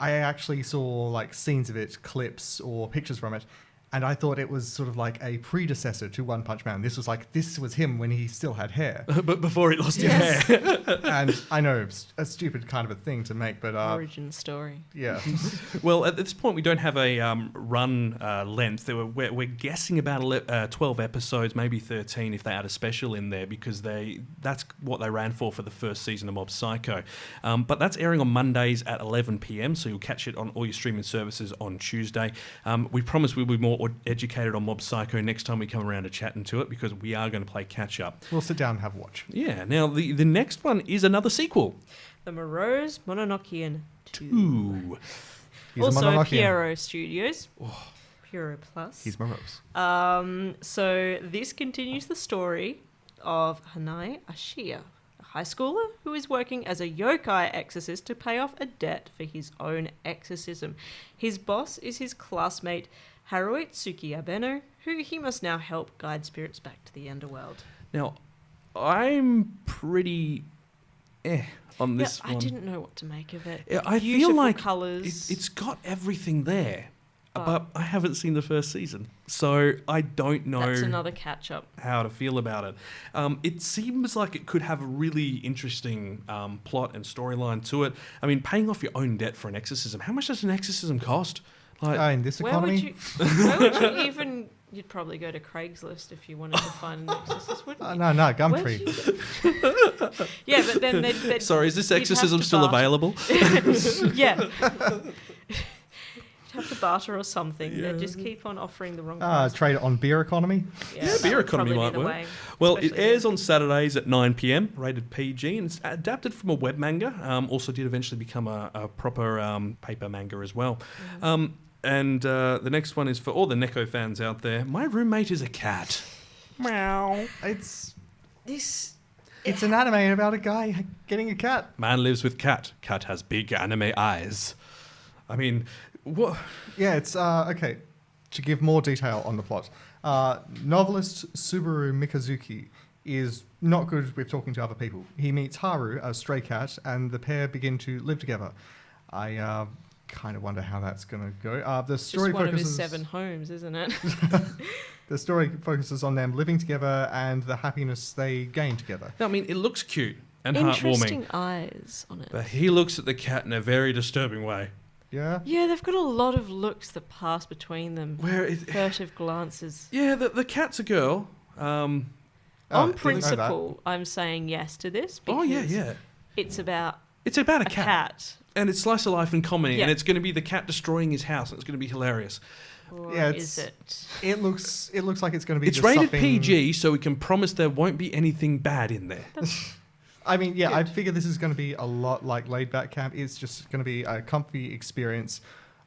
I actually saw like scenes of it, clips or pictures from it, and I thought it was sort of like a predecessor to One Punch Man. This was him when he still had hair. But before he lost his hair. And I know it's a stupid kind of a thing to make, but Origin story. yeah. Well, at this point, we don't have a run length. We're guessing about 12 episodes, maybe 13 if they add a special in there, because that's what they ran for the first season of Mob Psycho. But that's airing on Mondays at 11 p.m, so you'll catch it on all your streaming services on Tuesday. We promise we'll be more educated on Mob Psycho next time we come around to chat into it, because we are going to play catch up. We'll sit down and have a watch. Yeah. Now, the next one is another sequel. The Morose Mononokean II. Ooh. He's a Also Mononokean. Pierrot Studios. Pierrot Plus. He's morose. So this continues the story of Hanai Ashiya, a high schooler who is working as a yokai exorcist to pay off a debt for his own exorcism. His boss is his classmate Haruitsuki Abeno, who he must now help guide spirits back to the underworld. Now, I'm pretty on this one. I didn't know what to make of it. Yeah, I feel Beautiful like colours. it's got everything there, but I haven't seen the first season, so I don't know That's another catch-up. how to feel about it. It seems like it could have a really interesting plot and storyline to it. I mean, paying off your own debt for an exorcism. How much does an exorcism cost? Like, In this Where would economy, where would you even... You'd probably go to Craigslist if you wanted to find an exorcist, wouldn't you? no, Where'd Gumtree. you- Yeah, but then they'd sorry, is this you'd have exorcism to still barter. available? Yeah. You'd have to barter or something. They'd just keep on offering the wrong price. Trade it on beer economy. That Beer would economy probably be might the work. way, Well, it especially airs on Saturdays at 9 p.m, rated PG, and it's adapted from a web manga. Also did eventually become a proper paper manga as well. And the next one is for all the Neko fans out there. My roommate is a cat. Meow. It's This... an anime about a guy getting a cat. Man lives with cat. Cat has big anime eyes. I mean, what? Yeah, it's okay. To give more detail on the plot, novelist Subaru Mikazuki is not good with talking to other people. He meets Haru, a stray cat, and the pair begin to live together. I kind of wonder how that's going to go. The story Just one of focuses his 7 homes, isn't it? the story focuses on them living together and the happiness they gain together. I mean, it looks cute and Interesting heartwarming. eyes on it. But he looks at the cat in a very disturbing way. Yeah. Yeah, they've got a lot of looks that pass between them. Where it, Furtive glances. yeah, the cat's a girl. On didn't know that. principle, I'm saying yes to this. Oh yeah, because yeah. It's about It's about a a cat. cat. And it's slice of life and comedy, Yeah. and it's going to be the cat destroying his house, and it's going to be hilarious. Or Yeah, is it? It looks like it's going to be. It's just rated something- PG, so we can promise there won't be anything bad in there. I mean, yeah, I figure this is going to be a lot like Laid Back Camp. It's just going to be a comfy experience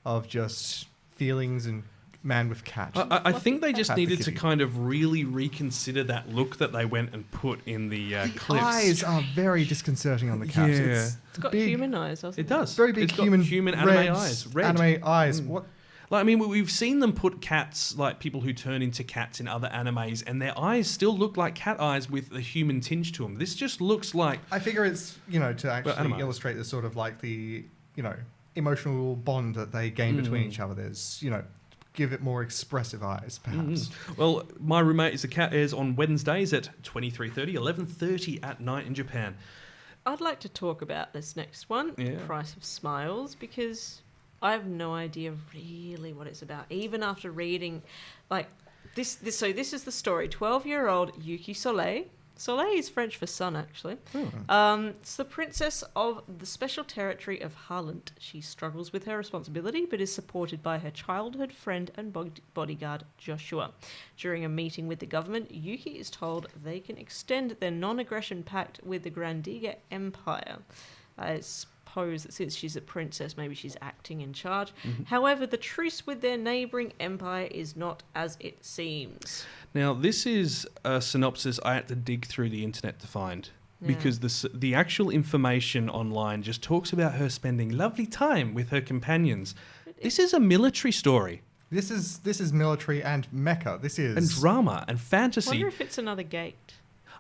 of just feelings and man with cat. I think they just Cat the needed to kitty. kind of really reconsider that look that they went and put in the clips. Eyes are very disconcerting on the cat. Yeah. It's It's got big, human eyes, doesn't it? It does. very big It's got human anime reds, eyes. Red. Anime eyes. What? Like, I mean, we've seen them put cats, like people who turn into cats in other animes, and their eyes still look like cat eyes with a human tinge to them. This just looks like... I figure it's, to actually anime. illustrate the sort of like the, emotional bond that they gain between each other. There's, give it more expressive eyes, perhaps. Well, My Roommate is a Cat airs on Wednesdays at 23:30, 11:30 at night in Japan. I'd like to talk about this next one, Yeah. Price of Smiles, because I have no idea really what it's about. Even after reading, This is the story. 12-year-old Yuki Soleil. Soleil is French for sun, actually. It's the princess of the special territory of Harland. She struggles with her responsibility, but is supported by her childhood friend and bodyguard, Joshua. During a meeting with the government, Yuki is told they can extend their non-aggression pact with the Grandiga Empire. I suppose that since she's a princess, maybe she's acting in charge. However, the truce with their neighbouring empire is not as it seems. Now, this is a synopsis I had to dig through the internet to find. Because the actual information online just talks about her spending lovely time with her companions. This is a military story. This is military and mecha. And drama and I fantasy. wonder if it's another gate.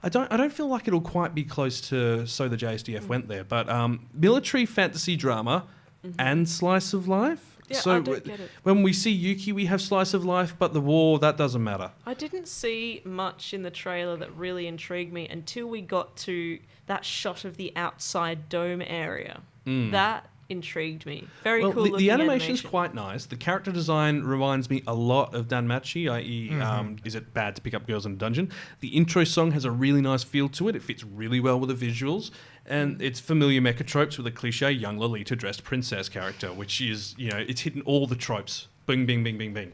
I don't feel like it'll quite be close to So the JSDF went there, but military fantasy drama and slice of life. Yeah, so I don't get it. When we see Yuki, we have slice of life, but the war, that doesn't matter. I didn't see much in the trailer that really intrigued me until we got to that shot of the outside dome area. That intrigued me. Very cool looking the animation's animation. quite nice. The character design reminds me a lot of Danmachi, i.e. Is it bad to pick up girls in a dungeon? The intro song has a really nice feel to it. It fits really well with the visuals. And it's familiar mecha tropes with a cliche young Lolita dressed princess character, which is, it's hitting all the tropes. Bing, bing, bing, bing, bing.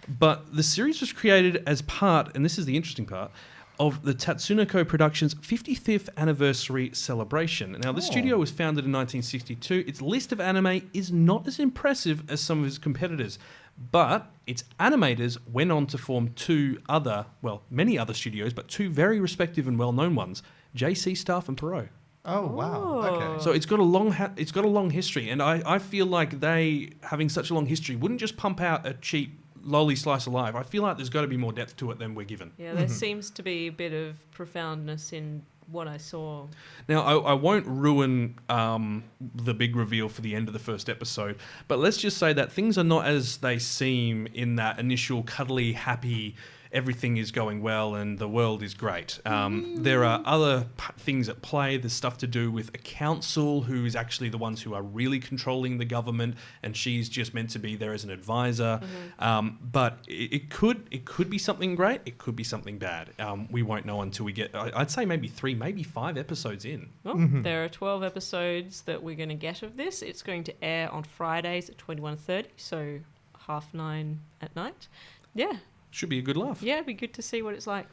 But the series was created as part, and this is the interesting part, of the Tatsunoko Productions' 55th anniversary celebration. Now, the studio was founded in 1962. Its list of anime is not as impressive as some of its competitors, but its animators went on to form many other studios, but two very respective and well-known ones, JC Staff and Perot. Oh, wow. Okay. So it's got a long history, and I feel like they, having such a long history, wouldn't just pump out a cheap lolly slice of life. I feel like there's got to be more depth to it than we're given. Yeah, there seems to be a bit of profoundness in what I saw. Now, I won't ruin the big reveal for the end of the first episode, but let's just say that things are not as they seem in that initial cuddly, happy, everything is going well and the world is great. There are other things at play. There's stuff to do with a council who is actually the ones who are really controlling the government, and she's just meant to be there as an advisor. But it could be something great. It could be something bad. We won't know until we get, I'd say maybe 3, maybe 5 episodes in. Well, there are 12 episodes that we're going to get of this. It's going to air on Fridays at 21:30, so 9:30 at night. Yeah. Should be a good laugh. Yeah, it'd be good to see what it's like.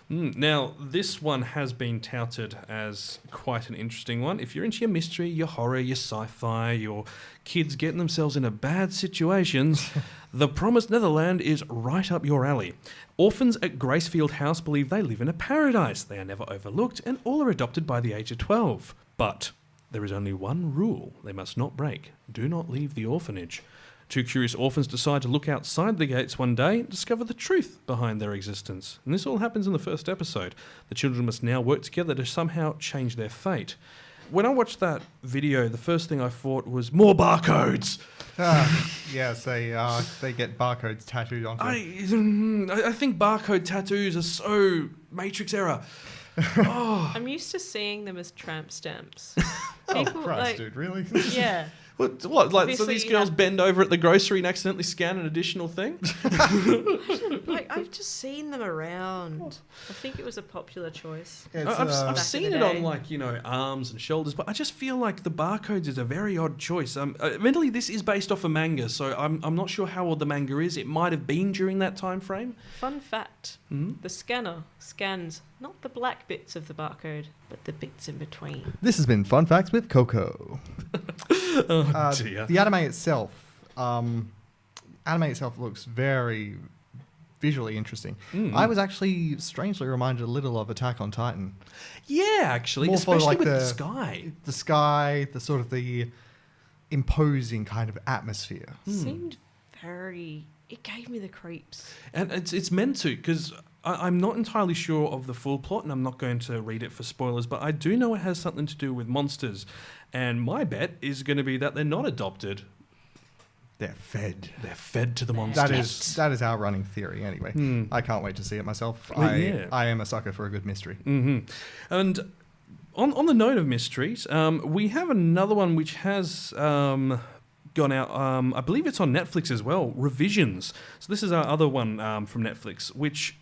Now, this one has been touted as quite an interesting one. If you're into your mystery, your horror, your sci-fi, your kids getting themselves into bad situations, The Promised Neverland is right up your alley. Orphans at Gracefield House believe they live in a paradise. They are never overlooked and all are adopted by the age of 12. But there is only one rule they must not break. Do not leave the orphanage. Two curious orphans decide to look outside the gates one day and discover the truth behind their existence. And this all happens in the first episode. The children must now work together to somehow change their fate. When I watched that video, the first thing I thought was more barcodes. Yes, they get barcodes tattooed onto them. I think barcode tattoos are so Matrix era. I'm used to seeing them as tramp stamps. Oh, Christ, dude, really? Yeah. What? Like, Obviously so these you girls have- bend over at the grocery and accidentally scan an additional thing? I've just seen them around. I think it was a popular choice. It's, I've Back seen in it the on, day. like, arms and shoulders, but I just feel like the barcodes is a very odd choice. Admittedly, this is based off a manga, so I'm not sure how old the manga is. It might have been during that time frame. Fun fact, the scanner scans not the black bits of the barcode, but the bits in between. This has been Fun Facts with Coco. Dear. The anime itself looks very visually interesting. I was actually strangely reminded a little of Attack on Titan. Yeah, actually, More for, especially like, with the the- sky. The sky, the sort of the imposing kind of atmosphere. Seemed very... It gave me the creeps. And it's meant to, because I'm not entirely sure of the full plot, and I'm not going to read it for spoilers, but I do know it has something to do with monsters. And my bet is going to be that they're not adopted. They're fed. They're fed to the monsters. That is our running theory anyway. I can't wait to see it myself. Yeah. I am a sucker for a good mystery. And on the note of mysteries, we have another one which has gone out. I believe it's on Netflix as well. Revisions. So this is our other one from Netflix, which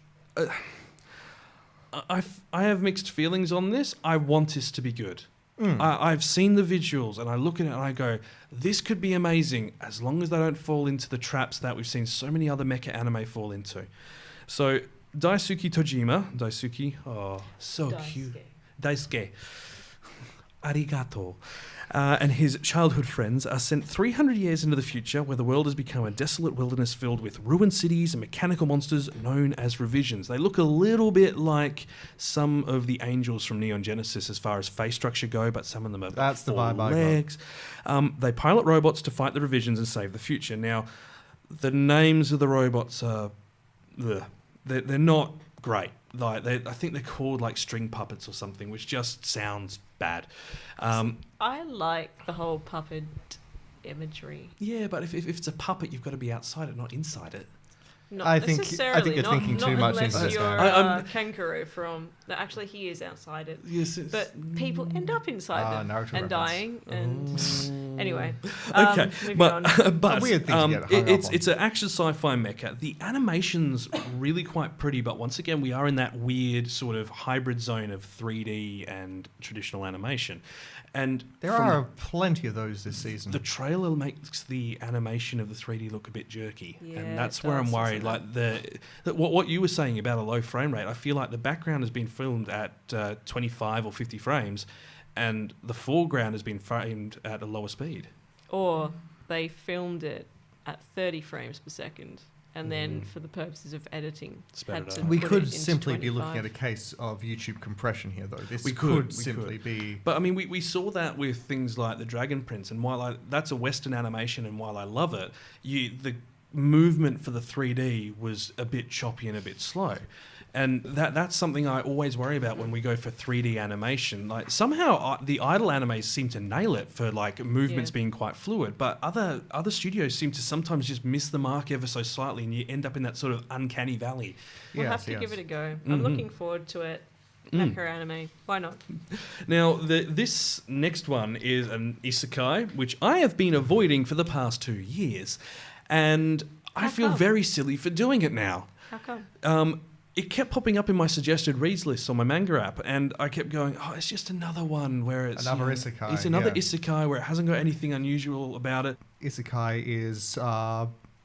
I have mixed feelings on this. I want this to be good. I've seen the visuals and I look at it and I go, this could be amazing as long as they don't fall into the traps that we've seen so many other mecha anime fall into. So Daisuke Tojima, oh, so cute. Daisuke. Arigato. And his childhood friends are sent 300 years into the future where the world has become a desolate wilderness filled with ruined cities and mechanical monsters known as revisions. They look a little bit like some of the angels from Neon Genesis as far as face structure go, but some of them have That's the four vibe I legs. They pilot robots to fight the revisions and save the future. Now, the names of the robots are... They're not great. Like I think they're called like string puppets or something, which just sounds bad. I like the whole puppet imagery. Yeah, but if it's a puppet, you've got to be outside it, not inside it. Not I think necessarily. you're thinking too much into unless this you're now. Kangaroo from... Actually, he is outside it. Yes, But people end up inside them Naruto and reference. dying. And anyway, Okay, moving on. but A weird thing to get hung up on. it's an action sci-fi mecha. The animation's really quite pretty, but once again, we are in that weird sort of hybrid zone of 3D and traditional animation. And There from are plenty of those this season. the trailer makes the animation of the 3D look a bit jerky, Yeah, and that's it where I'm does, worried. doesn't Like what you were saying about a low frame rate, I feel like the background has been filmed at 25 or 50 frames, and the foreground has been framed at a lower speed. Or they filmed it at 30 frames per second, and then for the purposes of editing, Sped had it to up. We put could it into simply be looking 25. at a case of YouTube compression here, though. This We could could. simply be... But I mean, we saw that with things like the Dragon Prince, and while that's a Western animation, and while I love it, the movement for the 3D was a bit choppy and a bit slow. And that's something I always worry about when we go for 3D animation. Like somehow the idle animes seem to nail it for like movements being quite fluid, but other studios seem to sometimes just miss the mark ever so slightly, and you end up in that sort of uncanny valley. We'll have to give it a go. I'm looking forward to it. Mecha anime. Why not? Now, this next one is an isekai, which I have been avoiding for the past 2 years, and I feel come? very silly for doing it now. How come? It kept popping up in my suggested reads list on my manga app, and I kept going, oh, it's just another one where it's... Another isekai, It's another yeah. isekai where it hasn't got anything unusual about it. Isekai is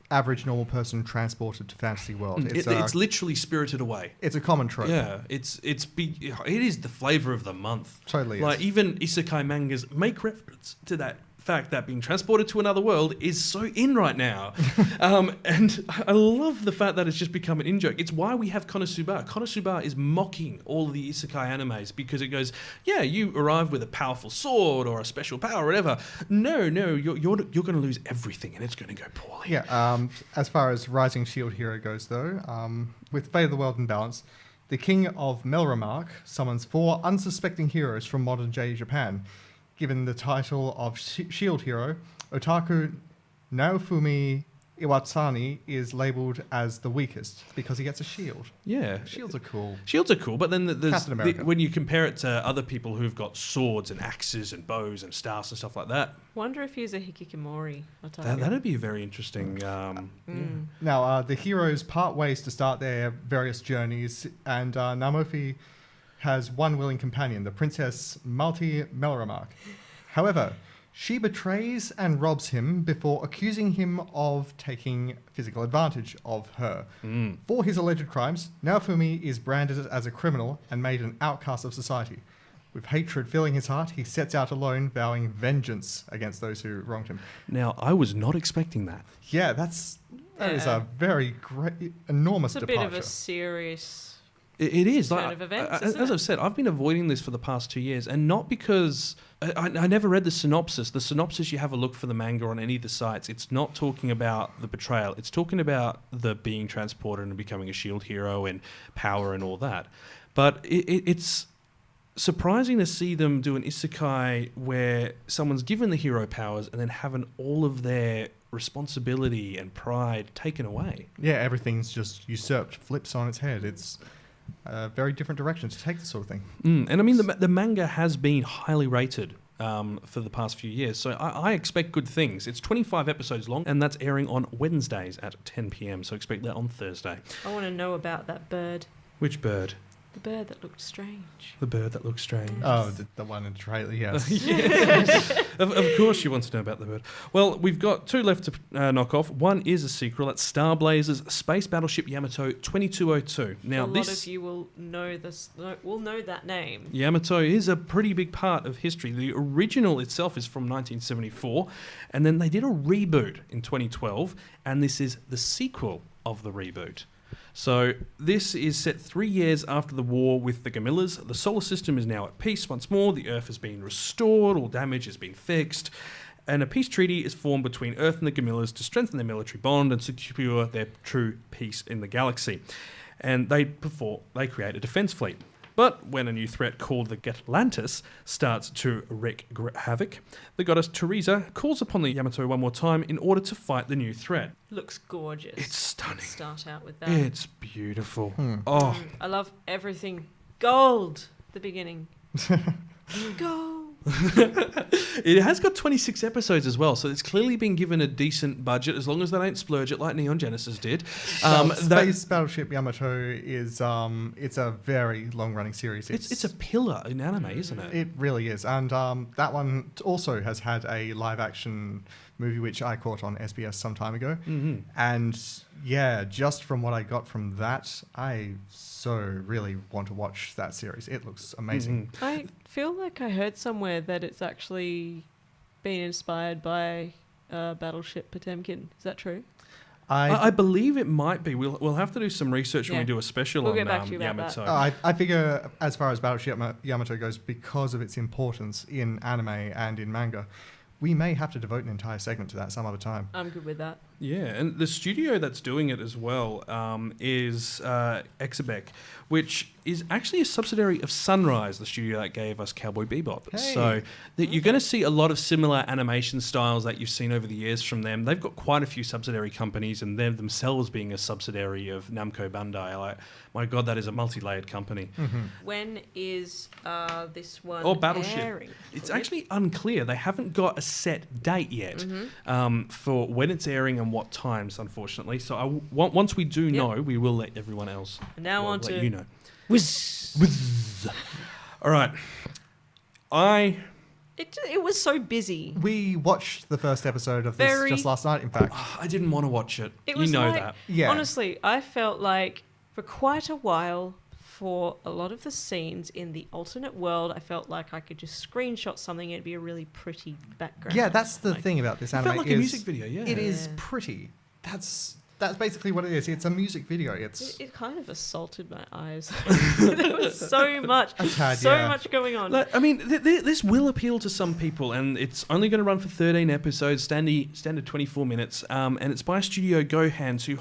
average normal person transported to fantasy world. It's literally Spirited Away. It's a common trope. Yeah, it is the flavour of the month. Totally Like, is. even isekai mangas make reference to that fact that being transported to another world is so in right now. And I love the fact that it's just become an in-joke. It's why we have Konosuba. Konosuba is mocking all of the isekai animes because it goes, yeah, you arrive with a powerful sword or a special power or whatever. No, you're going to lose everything and it's going to go poorly. Yeah, as far as Rising Shield Hero goes, though, with Fate of the World in balance, the King of Melramark summons 4 unsuspecting heroes from modern-day Japan. Given the title of Shield Hero, Otaku Naofumi Iwatsani is labelled as the weakest because he gets a shield. Yeah. Shields are cool. Shields are cool, but then Captain America. when you compare it to other people who've got swords and axes and bows and staffs and stuff like that, Wonder if he's a hikikomori. that'd be a very interesting... Now, the heroes part ways to start their various journeys, and Namofi has one willing companion, the Princess Malti Melramark. However, she betrays and robs him before accusing him of taking physical advantage of her. For his alleged crimes, Naofumi is branded as a criminal and made an outcast of society. With hatred filling his heart, he sets out alone, vowing vengeance against those who wronged him. Now, I was not expecting that. Yeah, that is a very great, enormous It's a departure. bit of a serious... It is. turn of events, isn't as it? I've said, I've been avoiding this for the past 2 years, and not because I never read the synopsis. The synopsis, you have a look for the manga on any of the sites. It's not talking about the betrayal. It's talking about the being transported and becoming a shield hero and power and all that. But it's surprising to see them do an isekai where someone's given the hero powers and then having all of their responsibility and pride taken away. Yeah, everything's just usurped, flips on its head. It's a very different direction to take this sort of thing. And I mean, the manga has been highly rated for the past few years. So I expect good things. It's 25 episodes long, and that's airing on Wednesdays at 10 p.m. So expect that on Thursday. I want to know about that bird. Which bird? The bird that looked strange. The bird that looks strange. Oh, the one in the trailer, yes. Of course you want to know about the bird. Well, we've got 2 left to knock off. One is a sequel. That's Star Blazers Space Battleship Yamato 2202. Now, a lot of you will know this. Will know that name. Yamato is a pretty big part of history. The original itself is from 1974, and then they did a reboot in 2012, and this is the sequel of the reboot. So this is set 3 years after the war with the Gamillas. The solar system is now at peace once more. The Earth has been restored. All damage has been fixed. And a peace treaty is formed between Earth and the Gamillas to strengthen their military bond and secure their true peace in the galaxy. And they create a defense fleet. But when a new threat called the Gatlantis starts to wreak havoc, the goddess Teresa calls upon the Yamato one more time in order to fight the new threat. Looks gorgeous. It's stunning. Start out with that. It's beautiful. Oh, I love everything gold. The beginning. Gold. It has got 26 episodes as well, so it's clearly been given a decent budget, as long as they don't splurge it like Neon Genesis did. Space Battleship Yamato is it's a very long-running series. It's a pillar in anime, isn't it? It really is, and that one also has had a live-action movie which I caught on SBS some time ago, and yeah, just from what I got from that, I so really want to watch that series. It looks amazing. I feel like I heard somewhere that it's actually been inspired by Battleship Potemkin. Is that true? I believe it might be. We'll have to do some research when we do a special We'll on get back to you about Yamato. that. I figure, as far as Battleship Yamato goes, because of its importance in anime and in manga, we may have to devote an entire segment to that some other time. I'm good with that. Yeah, and the studio that's doing it as well is Exebec, which is actually a subsidiary of Sunrise, the studio that gave us Cowboy Bebop. Hey. So you're going to see a lot of similar animation styles that you've seen over the years from them. They've got quite a few subsidiary companies, and them themselves being a subsidiary of Namco Bandai. Like, my God, that is a multi-layered company. When is this one Or Battleship. airing? It's actually unclear. They haven't got a set date yet for when it's airing and what times, unfortunately. So once we do know, we will let everyone else Now on let to you know. Whiz. All right. It was so busy. We watched the first episode of this just last night, in fact. I didn't want to watch it. It You was know like, that. Yeah. Honestly, I felt like for quite a while, for a lot of the scenes in the alternate world, I felt like I could just screenshot something and it'd be a really pretty background. Yeah, that's the thing about this anime. felt like a music video, yeah. It is pretty. That's basically what it is. It's a music video. It kind of assaulted my eyes. There was so much, much going on. I mean, this will appeal to some people, and it's only going to run for 13 episodes, standard 24 minutes, and it's by Studio Gohans, who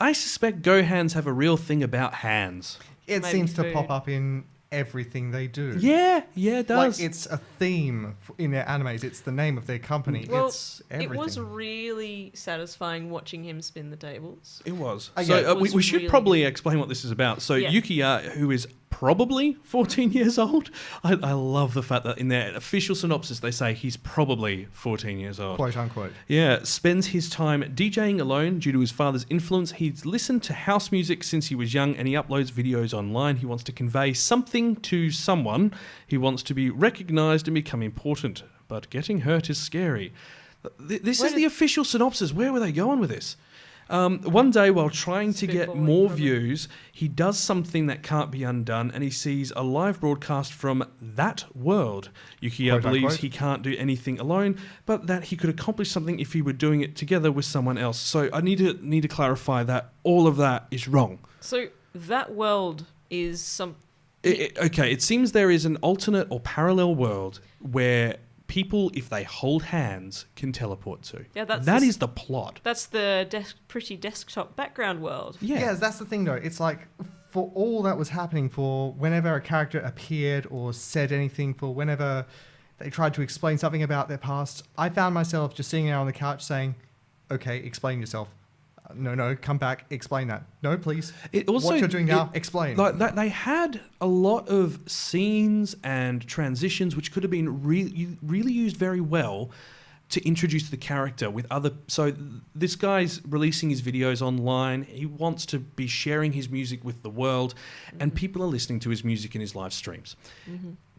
I suspect Gohans have a real thing about hands. It Maybe seems to food. pop up in everything they do. Yeah, it does. Like, it's a theme in their animes. It's the name of their company. Well, it's everything. it was really satisfying watching him spin the tables. It was. Okay. So It was we should really probably explain what this is about. So Yeah. Yukiya, who is probably 14 years old, I love the fact that in their official synopsis they say he's probably 14 years old. Quote unquote. Yeah, spends his time DJing alone due to his father's influence. He's listened to house music since he was young, and he uploads videos online. He wants to convey something to someone. He wants to be recognised and become important. But getting hurt is scary. This is the official synopsis. Where were they going with this? One day, while trying to get Spitballing, more probably. views, he does something that can't be undone, and he sees a live broadcast from that world. Yukiya Quote, believes unquote. he can't do anything alone, but that he could accomplish something if he were doing it together with someone else. So I need to clarify that all of that is wrong. So that world is some. It seems there is an alternate or parallel world where people, if they hold hands, can teleport to. Yeah, that's that the is the plot. That's the pretty desktop background world. Yeah. Yes, that's the thing though. It's like, for all that was happening, for whenever a character appeared or said anything, for whenever they tried to explain something about their past, I found myself just sitting there on the couch saying, okay, explain yourself. no, come back, explain that. No, please. It also, what you're doing now, explain. Like that, they had a lot of scenes and transitions which could have been really used very well to introduce the character with other. So this guy's releasing his videos online. He wants to be sharing his music with the world, and people are listening to his music in his live streams.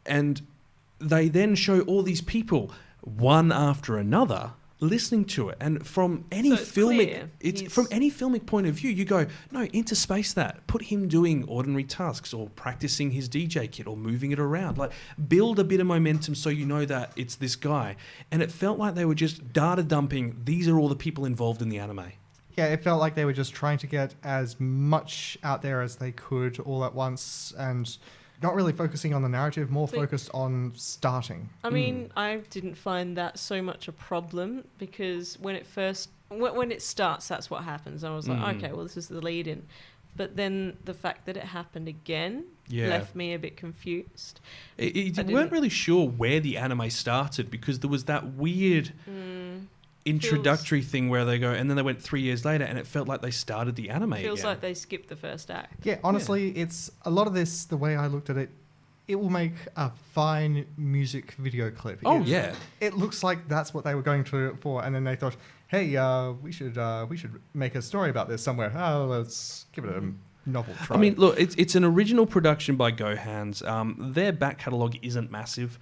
And they then show all these people, one after another, listening to it, and from any from any filmic point of view, you go, no, interspace that, put him doing ordinary tasks or practicing his DJ kit or moving it around, like build a bit of momentum so you know that it's this guy. And it felt like they were just data dumping, these are all the people involved in the anime. Yeah, it felt like they were just trying to get as much out there as they could all at once, and not really focusing on the narrative, more focused on starting. I mean, I didn't find that so much a problem, because when it starts, that's what happens. I was like, okay, well, this is the lead in. But then the fact that it happened again left me a bit confused. You weren't really sure where the anime started, because there was that weird introductory thing where they go, and then they went 3 years later, and it felt like they started the anime Feels again. like they skipped the first act. Yeah, honestly, it's a lot of this, the way I looked at it, it will make a fine music video clip. It looks like that's what they were going for, and then they thought, hey, we should make a story about this somewhere. Oh, let's give it a novel try. I mean, look, it's an original production by GoHands. Their back catalogue isn't massive.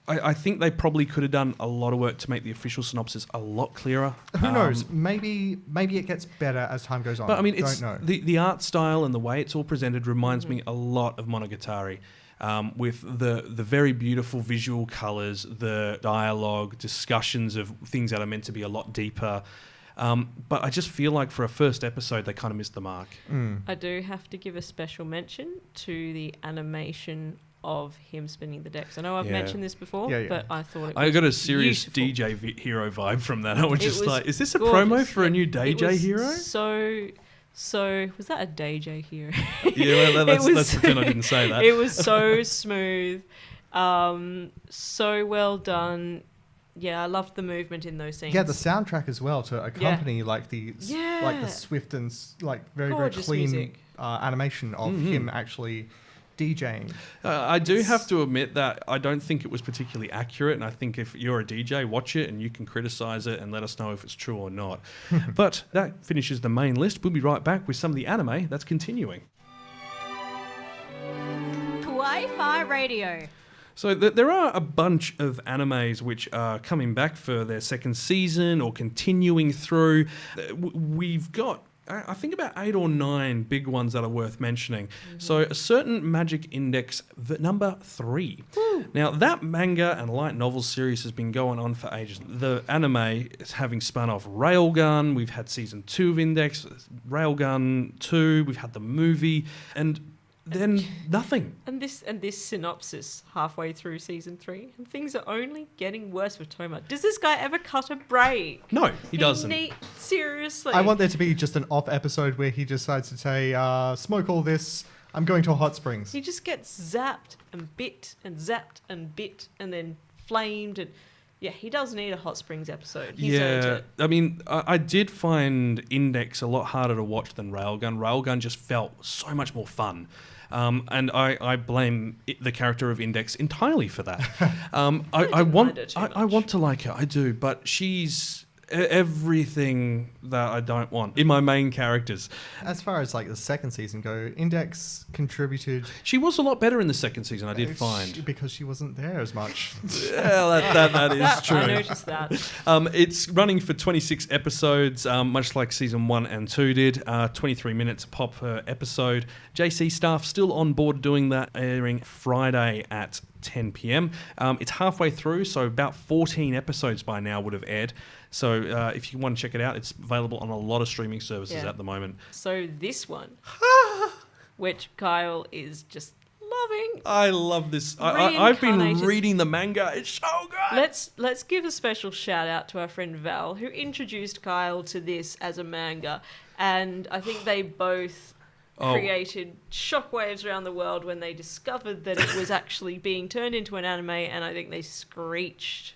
I think they probably could have done a lot of work to make the official synopsis a lot clearer. Who knows? Maybe it gets better as time goes on. But I mean, Don't know. The art style and the way it's all presented reminds me a lot of Monogatari, with the very beautiful visual colours, the dialogue, discussions of things that are meant to be a lot deeper. But I just feel like for a first episode, they kind of missed the mark. I do have to give a special mention to the animation of him spinning the decks. I know I've mentioned this before, but I thought it was I got a serious beautiful. DJ Hero vibe from that. I was just like, is this a gorgeous. promo for a new DJ Hero? So was that a DJ Hero? Yeah, well, that's the thing, I didn't say that. It was so smooth, so well done. Yeah, I loved the movement in those scenes. Yeah, the soundtrack as well to accompany like the swift and very gorgeous very clean music. Animation of him actually DJing. I do have to admit that I don't think it was particularly accurate, and I think if you're a DJ, watch it and you can criticize it and let us know if it's true or not. But that finishes the main list. We'll be right back with some of the anime that's continuing. Kawaii-Fi Radio. So there are a bunch of animes which are coming back for their second season or continuing through. We've got, I think, about 8 or 9 big ones that are worth mentioning. So a certain Magic Index number 3. Woo. Now, that manga and light novel series has been going on for ages. The anime is having spun off Railgun. We've had season 2 of Index, Railgun 2. We've had the movie, and then nothing. And this synopsis halfway through season 3, and things are only getting worse with Toma. Does this guy ever cut a break? No, he doesn't. Seriously. I want there to be just an off episode where he decides to say, smoke all this, I'm going to hot springs. He just gets zapped and bit and zapped and bit and then flamed, and yeah, he does need a hot springs episode. He's earned it. I mean, I did find Index a lot harder to watch than Railgun. Railgun just felt so much more fun. And I blame the character of Index entirely for that. I want to like her, I do, but she's everything that I don't want in my main characters. As far as like the second season go, Index contributed. She was a lot better in the second season, I did find. Because she wasn't there as much. Yeah, that is true. I noticed that. It's running for 26 episodes, much like season 1 and 2 did. 23 minutes pop per episode. JC staff still on board doing that, airing Friday at 10 p.m. It's halfway through, so about 14 episodes by now would have aired. So if you want to check it out, it's available on a lot of streaming services at the moment. So this one, which Kyle is just loving. I love this. I've been reading the manga. It's so good. Let's give a special shout out to our friend Val, who introduced Kyle to this as a manga, and I think they both created shockwaves around the world when they discovered that it was actually being turned into an anime, and I think they screeched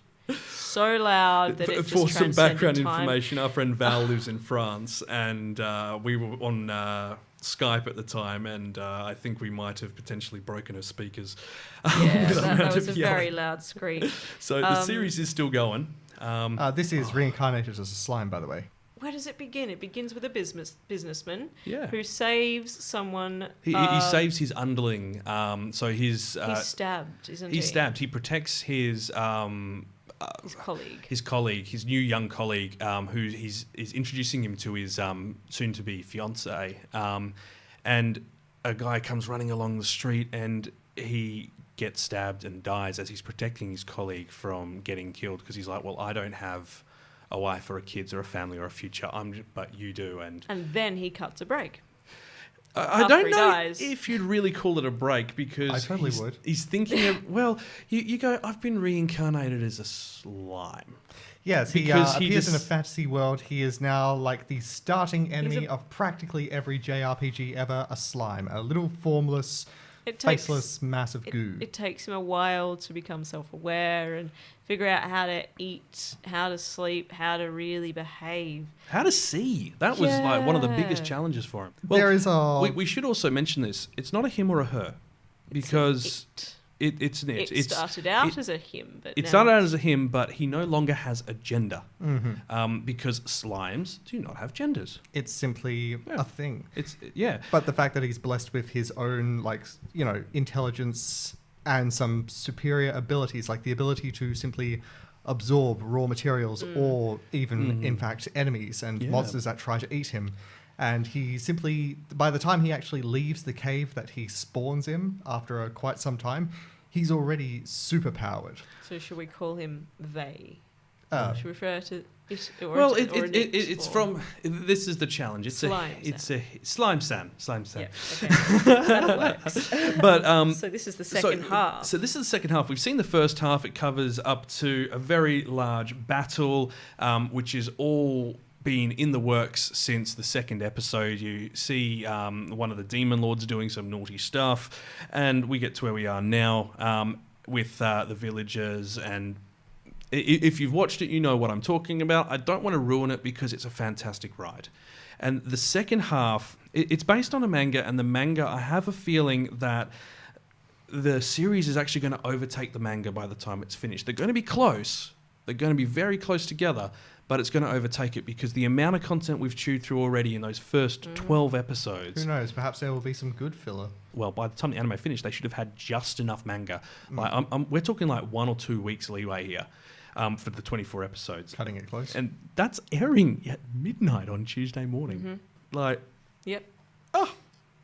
so loud that it For just some background transcended time. information, our friend Val lives in France, and we were on Skype at the time, and I think we might have potentially broken her speakers. Yeah, with the that amount was of a very yelling. loud scream. So the series is still going. This is reincarnated as a slime, by the way. Where does it begin? It begins with a businessman Yeah. who saves someone. He saves his underling. So He's stabbed, isn't he? he's stabbed. He protects his His colleague. his new young colleague, who is introducing him to his soon-to-be fiance. And a guy comes running along the street, and he gets stabbed and dies as he's protecting his colleague from getting killed, because he's like, well, I don't have a wife or a kids or a family or a future, but you do. And then he cuts a break. I After don't he know dies. if you'd really call it a break, because I totally would. He's thinking of, well, you go, I've been reincarnated as a slime. Yes, he Because he appears in a just- fantasy world. He is now like the starting enemy a- of practically every JRPG ever, a slime. A little formless, It takes faceless mass of goo. It takes him a while to become self-aware and figure out how to eat, how to sleep, how to really behave. How to see? That was like one of the biggest Yeah. challenges for him. There is a... We should also mention this. It's not a him or a her, because it's an it. It started out as a him, but It now started out it's- as a him, but he no longer has a gender, Mm-hmm. because slimes do not have genders. It's simply Yeah. a thing. It's yeah. But the fact that he's blessed with his own, like, intelligence and some superior abilities, like the ability to simply absorb raw materials or even, in fact, enemies and Yeah. monsters that try to eat him. And he simply, by the time he actually leaves the cave that he spawns in after quite some time, he's already super powered. So should we call him they? Uh, Should we refer to it or Well, it, or it's from. This is the challenge. It's Slime a slime san. Yeah, okay. That works. But So this is the second half. So this is the second half. We've seen the first half. It covers up to a very large battle, which is all been in the works since the second episode. You see one of the demon lords doing some naughty stuff, and we get to where we are now with the villagers. And if you've watched it, you know what I'm talking about. I don't want to ruin it because it's a fantastic ride. And the second half, it's based on a manga, and the manga, I have a feeling that the series is actually going to overtake the manga by the time it's finished. They're going to be close. They're going to be very close together, but it's going to overtake it because the amount of content we've chewed through already in those first 12 episodes. who knows? Perhaps there will be some good filler. Well, by the time the anime finished, they should have had just enough manga. Like, we're talking like 1 or 2 weeks leeway here for the 24 episodes. Cutting it close. And that's airing at midnight on Tuesday morning. Like, Yep.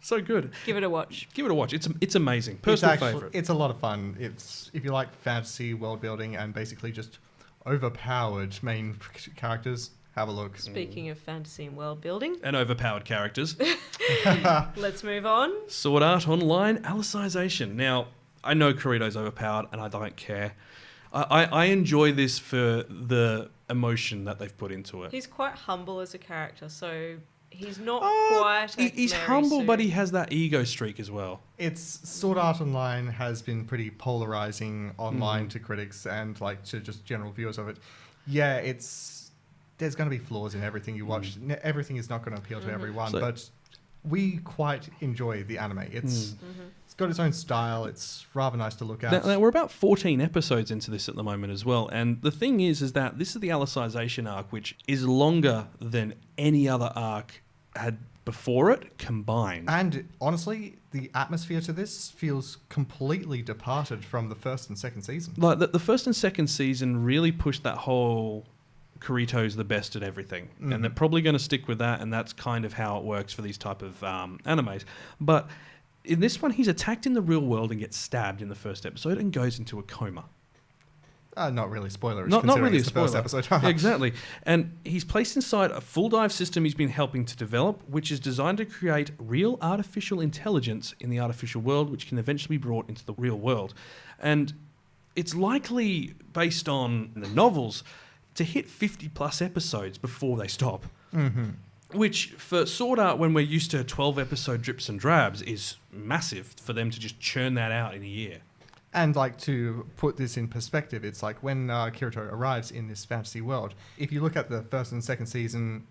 so good. Give it a watch. Give it a watch. It's amazing. Personal favorite. It's a lot of fun. It's if you like fantasy world building and basically just overpowered main characters, have a look. Speaking of fantasy and world building, And overpowered characters. let's move on. Sword Art Online Alicization. Now, I know Kirito's overpowered, and I don't care. I enjoy this for the emotion that they've put into it. He's quite humble as a character, so he's not quite. He's Mary humble, Sue. but he has that ego streak as well. It's Sword Art Online has been pretty polarizing online Mm. to critics and like to just general viewers of it. Yeah, there's going to be flaws in everything you watch. Everything is not going to appeal to everyone, So- but we quite enjoy the anime. It's got its own style. It's rather nice to look at. Now, we're about 14 episodes into this at the moment as well, and the thing is that this is the Alicization arc, which is longer than any other arc had before it combined. And honestly, the atmosphere to this feels completely departed from the first and second season. Like the first and second season really pushed that whole Kirito's the best at everything, and they're probably going to stick with that, and that's kind of how it works for these type of animes. But in this one, he's attacked in the real world and gets stabbed in the first episode and goes into a coma. Not really spoilerish. Not considering really a it's the first spoiler. episode. Exactly. And he's placed inside a full dive system he's been helping to develop, which is designed to create real artificial intelligence in the artificial world, which can eventually be brought into the real world. And it's likely, based on the novels, to hit 50 plus episodes before they stop. Mm-hmm. Which, for Sword Art, when we're used to 12 episode drips and drabs, is massive for them to just churn that out in a year. And like to put this in perspective, it's like when Kirito arrives in this fantasy world, if you look at the first and second season,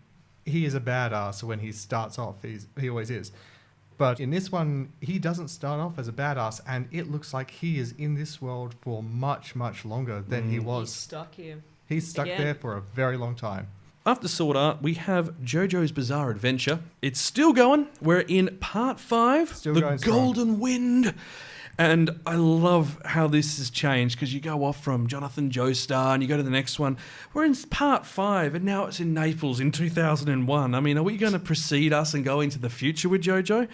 he is a badass when he starts off. He always is. But in this one, he doesn't start off as a badass, and it looks like he is in this world for much, much longer than he was. He's stuck here. He's stuck there for a very long time. After Sword Art, we have JoJo's Bizarre Adventure. It's still going. We're in part 5, Still The going strong. Golden Wind. And I love how this has changed because you go off from Jonathan Joestar and you go to the next one. We're in part 5 and now it's in Naples in 2001. I mean, are we going to precede us and go into the future with JoJo?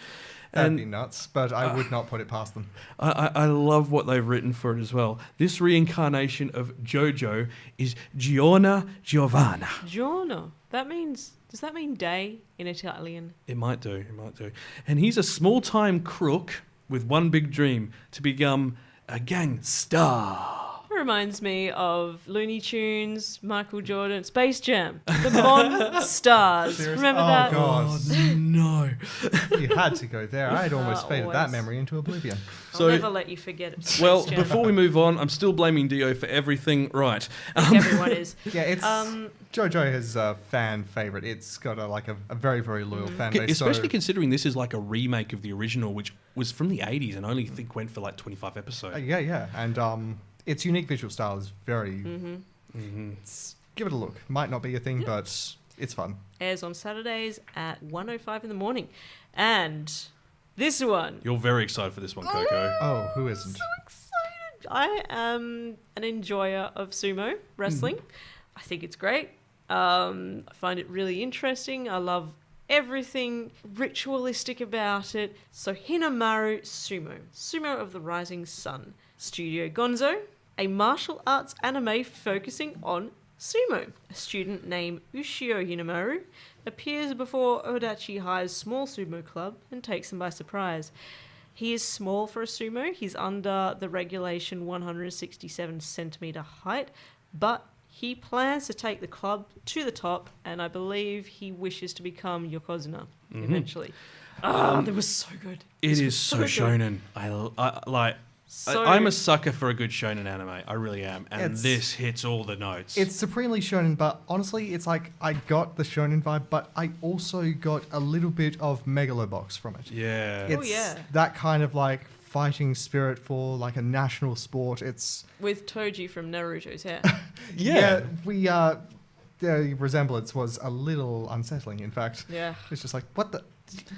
That'd be nuts, but I would not put it past them. I love what they've written for it as well. This reincarnation of JoJo is Giorna Giovanna. Giorno. Does that mean day in Italian? It might do. And he's a small-time crook with one big dream, to become a gangster. Reminds me of Looney Tunes, Michael Jordan, Space Jam, the Bond stars. Seriously? Remember Oh, that? God. No. You had to go there. I'd almost faded that always. memory into oblivion. I'll never let you forget it. Space Well, Jam. before we move on, I'm still blaming Dio for everything. Right. I think everyone is. Yeah, it's JoJo is a fan favorite. It's got a very, very loyal fan base. Especially considering this is like a remake of the original, which was from the 80s and only think went for like 25 episodes. Yeah. And its unique visual style is very... give it a look. Might not be your thing, but it's fun. Airs on Saturdays at 1:05 in the morning. And this one. You're very excited for this one, Coco. Oh, who isn't? Excited. I am an enjoyer of sumo wrestling. I think it's great. I find it really interesting. I love everything ritualistic about it. So Hinomaru Sumo, Sumo of the Rising Sun, Studio Gonzo, a martial arts anime focusing on sumo. A student named Ushio Hinomaru appears before Odachi High's small sumo club and takes them by surprise. He is small for a sumo. He's under the regulation 167 centimeter height, but he plans to take the club to the top, and I believe he wishes to become Yokozuna eventually. That was so good. It is so good. shonen. So- I'm a sucker for a good shonen anime. I really am. And It's- this hits all the notes. It's supremely shonen, but honestly, it's like I got the shonen vibe, but I also got a little bit of Megalobox from it. yeah. It's yeah. that kind of like fighting spirit for like a national sport. It's With Toji from Naruto's hair. the resemblance was a little unsettling. In fact, Yeah. it's just like what the.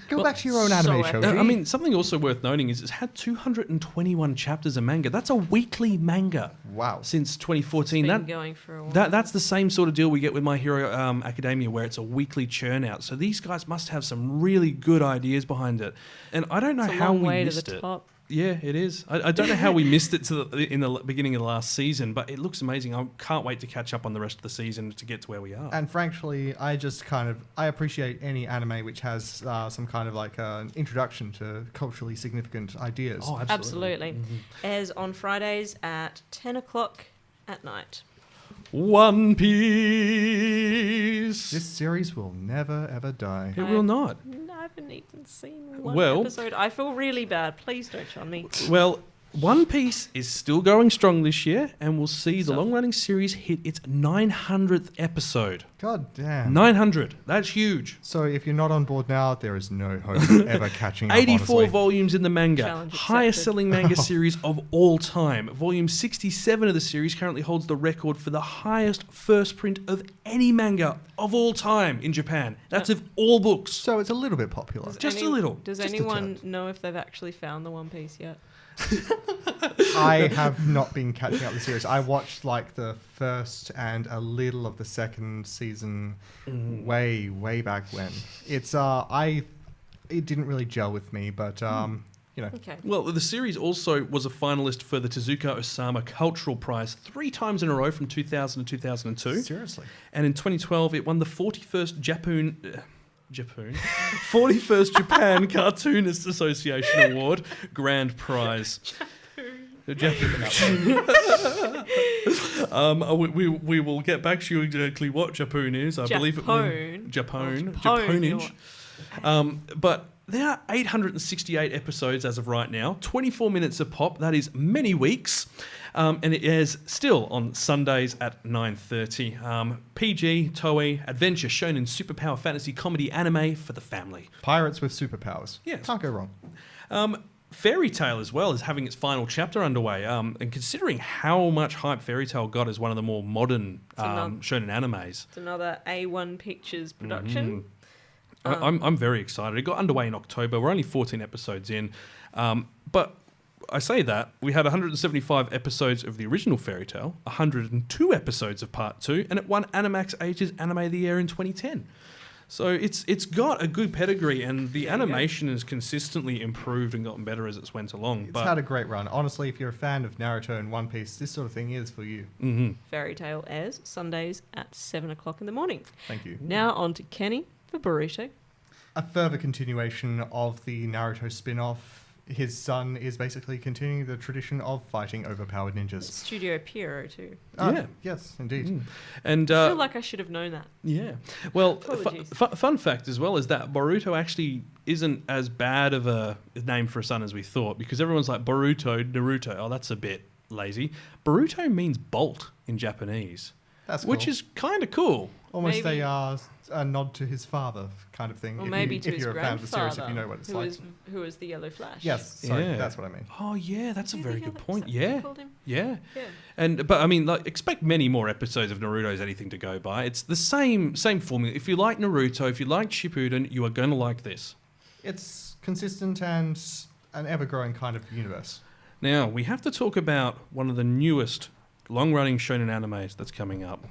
Go back to your own so anime epic. show. I mean, something also worth noting is it's had 221 chapters of manga. That's a weekly manga Wow. since 2014. Been going for a while. That's the same sort of deal we get with My Hero Academia, where it's a weekly churn out. So these guys must have some really good ideas behind it. And I don't know It's a how long we way to missed the it. top. Yeah, it is. I don't know how we missed it in the beginning of the last season, but it looks amazing. I can't wait to catch up on the rest of the season to get to where we are. And frankly, I appreciate any anime which has some kind of like an introduction to culturally significant ideas. Oh, Absolutely. Airs on Fridays at 10 o'clock at night. One Piece. This series will never ever die. It will not. I haven't even seen one Well- episode. I feel really bad. Please don't show me. Well, One Piece is still going strong this year, and we'll see the So- long-running series hit its 900th episode. God damn. 900. That's huge. So if you're not on board now, there is no hope of ever catching up. 84 honestly. volumes in the manga. Challenge accepted. Highest selling manga series of all time. Volume 67 of the series currently holds the record for the highest first print of any manga of all time in Japan. That's of all books. So it's a little bit popular. Just a little. Does Just a anyone tad. know if they've actually found the One Piece yet? I have not been catching up the series. I watched like the first and a little of the second season way back when. It's it didn't really gel with me, but you know. Okay. Well, the series also was a finalist for the Tezuka Osamu Cultural Prize 3 times in a row from 2000 to 2002. Seriously. And in 2012, it won the 41st Japan Cartoonists Association Award Grand Prize. We will get back to you exactly what Japun is. I believe it was Japone. Japone. Oh, Japone, Japonage. But There are 868 episodes as of right now, 24 minutes a pop. That is many weeks. And it airs still on Sundays at 9:30. PG, Toei, adventure, shonen, superpower, fantasy, comedy, anime for the family. Pirates with superpowers. Yes. Can't go wrong. Fairy Tail as well is having its final chapter underway. And considering how much hype Fairy Tail got as one of the more modern shonen animes. It's another A1 Pictures production. I'm very excited. It got underway in October. We're only 14 episodes in. But I say that, we had 175 episodes of the original Fairy Tail, 102 episodes of Part 2, and it won Animax Age's Anime of the Year in 2010. So it's got a good pedigree, and the animation has consistently improved and gotten better as it's went along. It's had a great run. Honestly, if you're a fan of Naruto and One Piece, this sort of thing is for you. Mm-hmm. Fairy Tail airs Sundays at 7 o'clock in the morning. Thank you. Now on to Kenny for Boruto. A further continuation of the Naruto spin-off. His son is basically continuing the tradition of fighting overpowered ninjas. Studio Pierrot too. Yeah. Yes, indeed. Mm. And I feel like I should have known that. yeah. Well, Apologies. fun fact as well is that Boruto actually isn't as bad of a name for a son as we thought, because everyone's like Boruto, Naruto. Oh, that's a bit lazy. Boruto means bolt in Japanese, That's cool. which is kind of cool. Almost Maybe- a nod to his father kind of thing. Or if maybe you, to if his you're a fan of the series, grandfather, if you know what it's who like. was the Yellow Flash. Yes, sorry, Yeah. that's what I mean. Oh yeah, that's a Yeah, very yeah, good that's point. what they Yeah. called him. Yeah. Yeah. But I mean, like, expect many more episodes of Naruto as anything to go by. It's the same formula. If you like Naruto, if you like Shippuden, you are going to like this. It's consistent and an ever-growing kind of universe. Now, we have to talk about one of the newest long-running shonen animes that's coming up.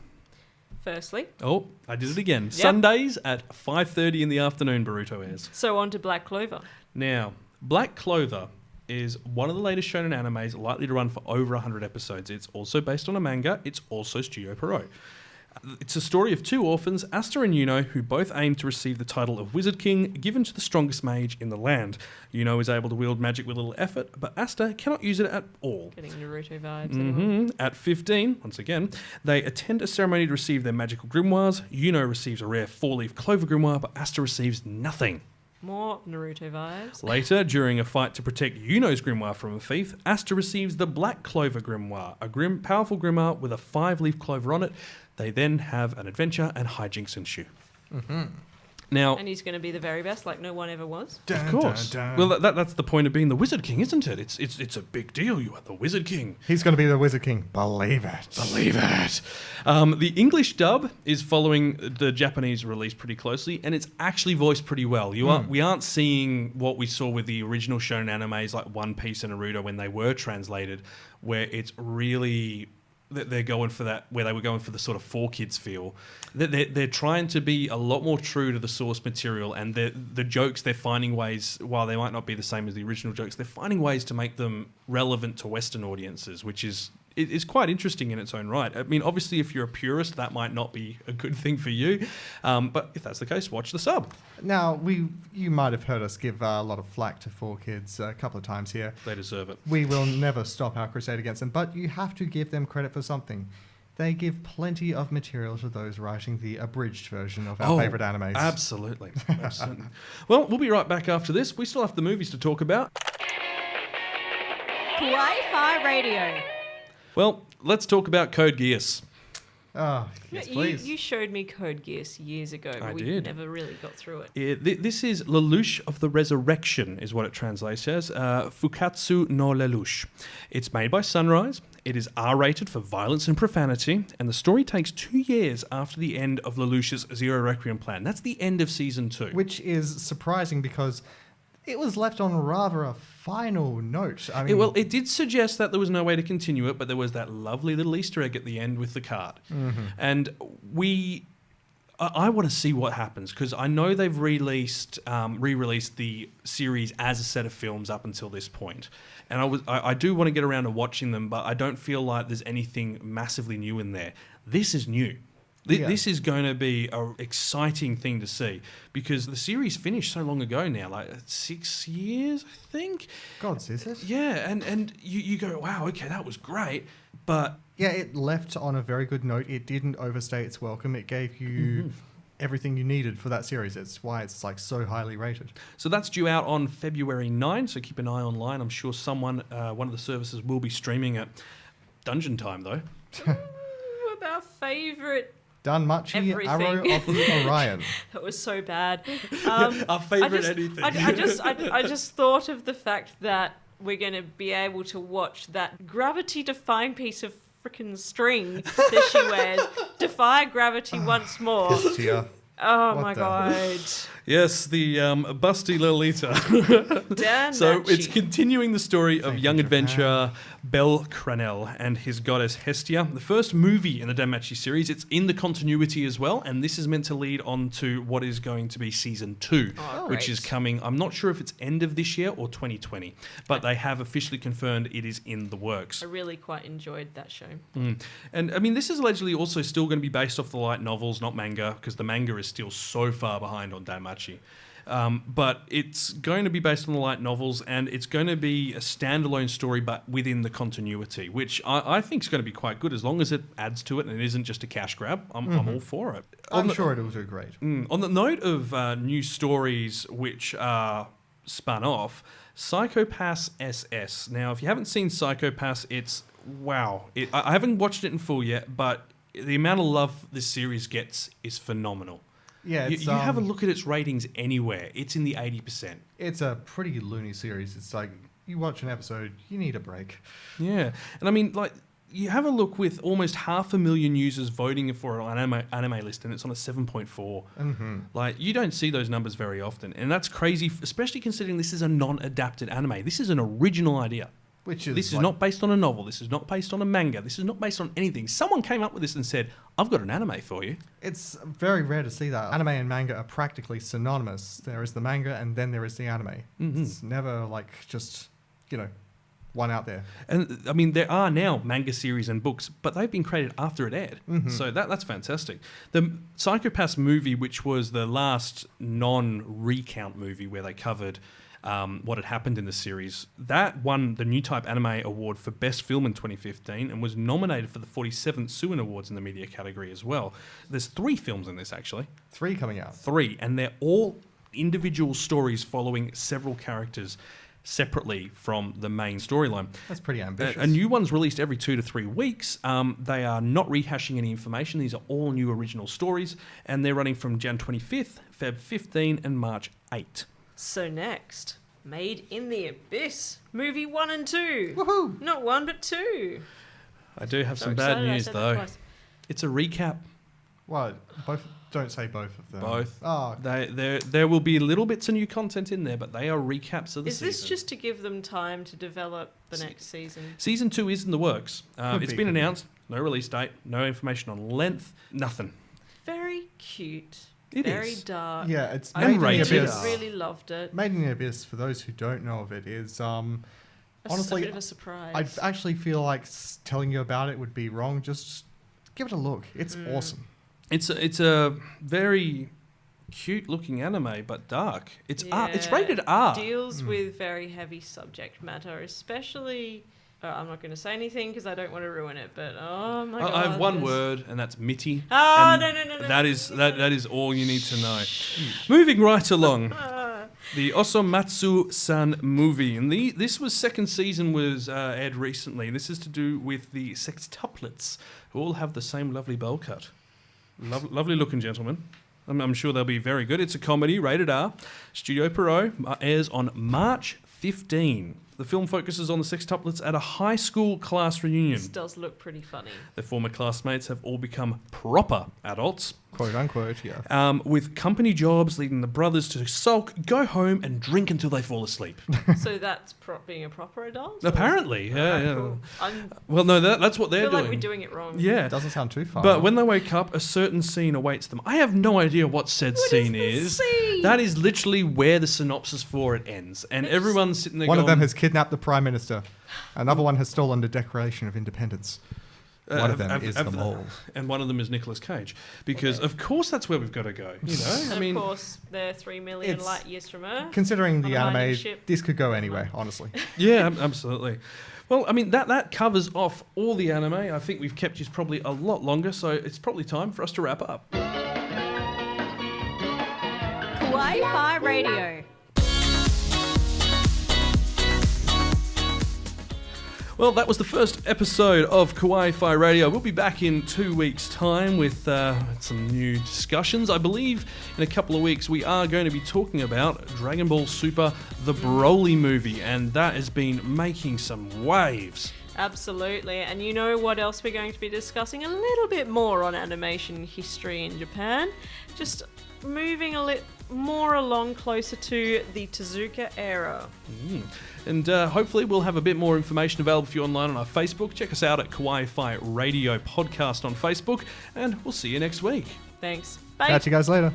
Firstly, Oh, I did it again. Sundays at 5:30 in the afternoon, Boruto airs. so on to Black Clover. Now, Black Clover is one of the latest shonen animes likely to run for over 100 episodes. It's also based on a manga. It's also Studio Pierrot. It's a story of two orphans, Asta and Yuno, who both aim to receive the title of Wizard King, given to the strongest mage in the land. Yuno is able to wield magic with little effort, but Asta cannot use it at all. Getting Naruto vibes. everyone. At 15, once again, they attend a ceremony to receive their magical grimoires. Yuno receives a rare 4-leaf Clover grimoire, but Asta receives nothing. More Naruto vibes. Later, during a fight to protect Yuno's grimoire from a thief, Asta receives the Black Clover grimoire, a powerful grimoire with a 5-leaf clover on it. They then have an adventure and hijinks ensue. Mm-hmm. Now, And he's going to be the very best, like no one ever was. of course. Well, that's the point of being the Wizard King, isn't it? It's a big deal. You are the Wizard King. He's going to be the Wizard King. Believe it. Believe it. The English dub is following the Japanese release pretty closely, and it's actually voiced pretty well. We aren't seeing what we saw with the original shonen animes like One Piece and Naruto when they were translated, where it's really... they're going for that, where they were going for the sort of 4Kids feel. They're trying to be a lot more true to the source material, and the jokes, they're finding ways, while they might not be the same as the original jokes, they're finding ways to make them relevant to Western audiences, which is quite interesting in its own right. I mean, obviously, if you're a purist, that might not be a good thing for you, but if that's the case, watch the sub. Now, you might have heard us give a lot of flack to 4Kids a couple of times here. They deserve it. We will never stop our crusade against them, but you have to give them credit for something. They give plenty of material to those writing the abridged version of our favourite animes. Absolutely. Absolutely. Well, we'll be right back after this. We still have the movies to talk about. Kawaii-Fi Radio. Well, let's talk about Code Geass. Oh, yes, please. You showed me Code Geass years ago, but we did. never really got through it. This is Lelouch of the Resurrection, is what it translates as. Fukatsu no Lelouch. It's made by Sunrise. It is R-rated for violence and profanity, and the story takes 2 years after the end of Lelouch's Zero Requiem plan. That's the end of season 2. Which is surprising because it was left on rather a final note. I mean, It did suggest that there was no way to continue it, but there was that lovely little Easter egg at the end with the card. Mm-hmm. And I want to see what happens, because I know they've re-released the series as a set of films up until this point. And I do want to get around to watching them, but I don't feel like there's anything massively new in there. This is new. This is going to be an exciting thing to see, because the series finished so long ago now, like 6 years, I think. God, is it? Yeah, and you go, wow, okay, that was great, but... Yeah, it left on a very good note. It didn't overstay its welcome. It gave you everything you needed for that series. It's why it's like so highly rated. So that's due out on February 9, so keep an eye online. I'm sure someone, one of the services will be streaming it. Dungeon Time, though. With our favourite. Danmachi Arrow of the Orion. That was so bad. Our favourite anything. I just thought of the fact that we're going to be able to watch that gravity-defying piece of frickin' string that she wears defy gravity once more. Yes, Tia. Oh What my the- god. Yes, the busty Lolita. Dan So Nachi. it's continuing the story of Thank young you, adventurer Belle Cranel and his goddess Hestia. The first movie in the Danmachi series. It's in the continuity as well, and this is meant to lead on to what is going to be season 2, which is great. coming. I'm not sure if it's end of this year or 2020, but they have officially confirmed it is in the works. I really quite enjoyed that show. And I mean, this is allegedly also still going to be based off the light novels, not manga, because the manga is still so far behind on Danmachi. But it's going to be based on the light novels, and it's going to be a standalone story, but within the continuity, which I think is going to be quite good as long as it adds to it and it isn't just a cash grab. I'm all for it. I'm sure it'll do great. On the note of new stories which are spun off, Psycho-Pass SS. Now, if you haven't seen Psycho-Pass, it's wow. I haven't watched it in full yet, but the amount of love this series gets is phenomenal. Yeah, You, it's, you have a look at its ratings anywhere. It's in the 80%. It's a pretty loony series. It's like, you watch an episode, you need a break. Yeah. And I mean, like, you have a look with almost 500,000 users voting for an anime list, and it's on a 7.4. Like, you don't see those numbers very often. And that's crazy, especially considering this is a non-adapted anime. This is an original idea. Which is This is like- not based on a novel. This is not based on a manga. This is not based on anything. Someone came up with this and said, I've got an anime for you. It's very rare to see that. Anime and manga are practically synonymous. There is the manga and then there is the anime. It's never like just, one out there. And I mean, there are now manga series and books, but they've been created after it aired. So that's fantastic. The Psycho-Pass movie, which was the last non-recount movie where they covered what had happened in the series, that won the New Type Anime Award for Best Film in 2015 and was nominated for the 47th Suin Awards in the media category as well. There's 3 films in this, actually. 3 coming out. 3, and they're all individual stories following several characters separately from the main storyline. That's pretty ambitious. A new one's released every 2 to 3 weeks. They are not rehashing any information. These are all new original stories, and they're running from Jan 25th, Feb 15, and March 8. So next, Made in the Abyss, movie 1 and 2. Woohoo! Not 1 but 2. I do have So some bad excited I news, said that though. twice. It's a recap. What? Both? Don't say both of them. Both. Oh, There will be little bits of new content in there, but they are recaps of the Is season. this just to give them time to develop the next season? Season 2 is in the works. Could It's be, been could be. announced. No release date. No information on length. Nothing. Very cute. It very is. dark. yeah, it's I Made in the rated. really, Abyss. really loved it. Made in the Abyss, for those who don't know of it, is Honestly, a honestly, bit of a surprise. I actually feel like telling you about it would be wrong. Just give it a look. It's Mm. awesome. It's a very cute looking anime, but dark. It's R. It's Yeah, rated R. Deals with very heavy subject matter, especially. I'm not going to say anything because I don't want to ruin it. But oh my god! I have one this- word, and that's Mitty. Oh, And no. That is all you need to know. Moving right along, the Osomatsu-san movie, and this was second season was aired recently. This is to do with the sextuplets who all have the same lovely bowl cut. Lovely looking gentlemen. I'm sure they'll be very good. It's a comedy, rated R. Studio Perot airs on March 15. The film focuses on the sextuplets at a high school class reunion. This does look pretty funny. Their former classmates have all become proper adults, Quote unquote, yeah. with company jobs leading the brothers to sulk, go home, and drink until they fall asleep. So that's being a proper adult? Apparently, yeah. Cool. I Well, no, that's what they're feel doing. like we're doing it wrong. Yeah. Doesn't sound too far. But when they wake up, a certain scene awaits them. I have no idea what said scene is. scene? That is literally where the synopsis for it ends. And everyone's sitting there one going... of them has kidnapped the Prime Minister. Another one has stolen the Declaration of Independence. One of them is the mole. And one of them is Nicolas Cage. Because, of course, that's where we've got to go. You know? And I mean, of course, they're 3 million It's- light years from Earth. Considering On the a mining anime, ship. this could go anywhere, honestly. yeah, absolutely. Well, I mean, that covers off all the anime. I think we've kept you probably a lot longer, so it's probably time for us to wrap up. Kawaii-Fi Radio. Well, that was the first episode of Kawaii-Fi Radio. We'll be back in 2 weeks' time with some new discussions. I believe in a couple of weeks we are going to be talking about Dragon Ball Super, the Broly movie, and that has been making some waves. Absolutely. And you know what else we're going to be discussing? A little bit more on animation history in Japan. Just moving a little more along closer to the Tezuka era. And hopefully we'll have a bit more information available for you online on our Facebook. Check us out at Kawaii-Fi Radio Podcast on Facebook, and we'll see you next week. Thanks. Bye. Catch you guys later.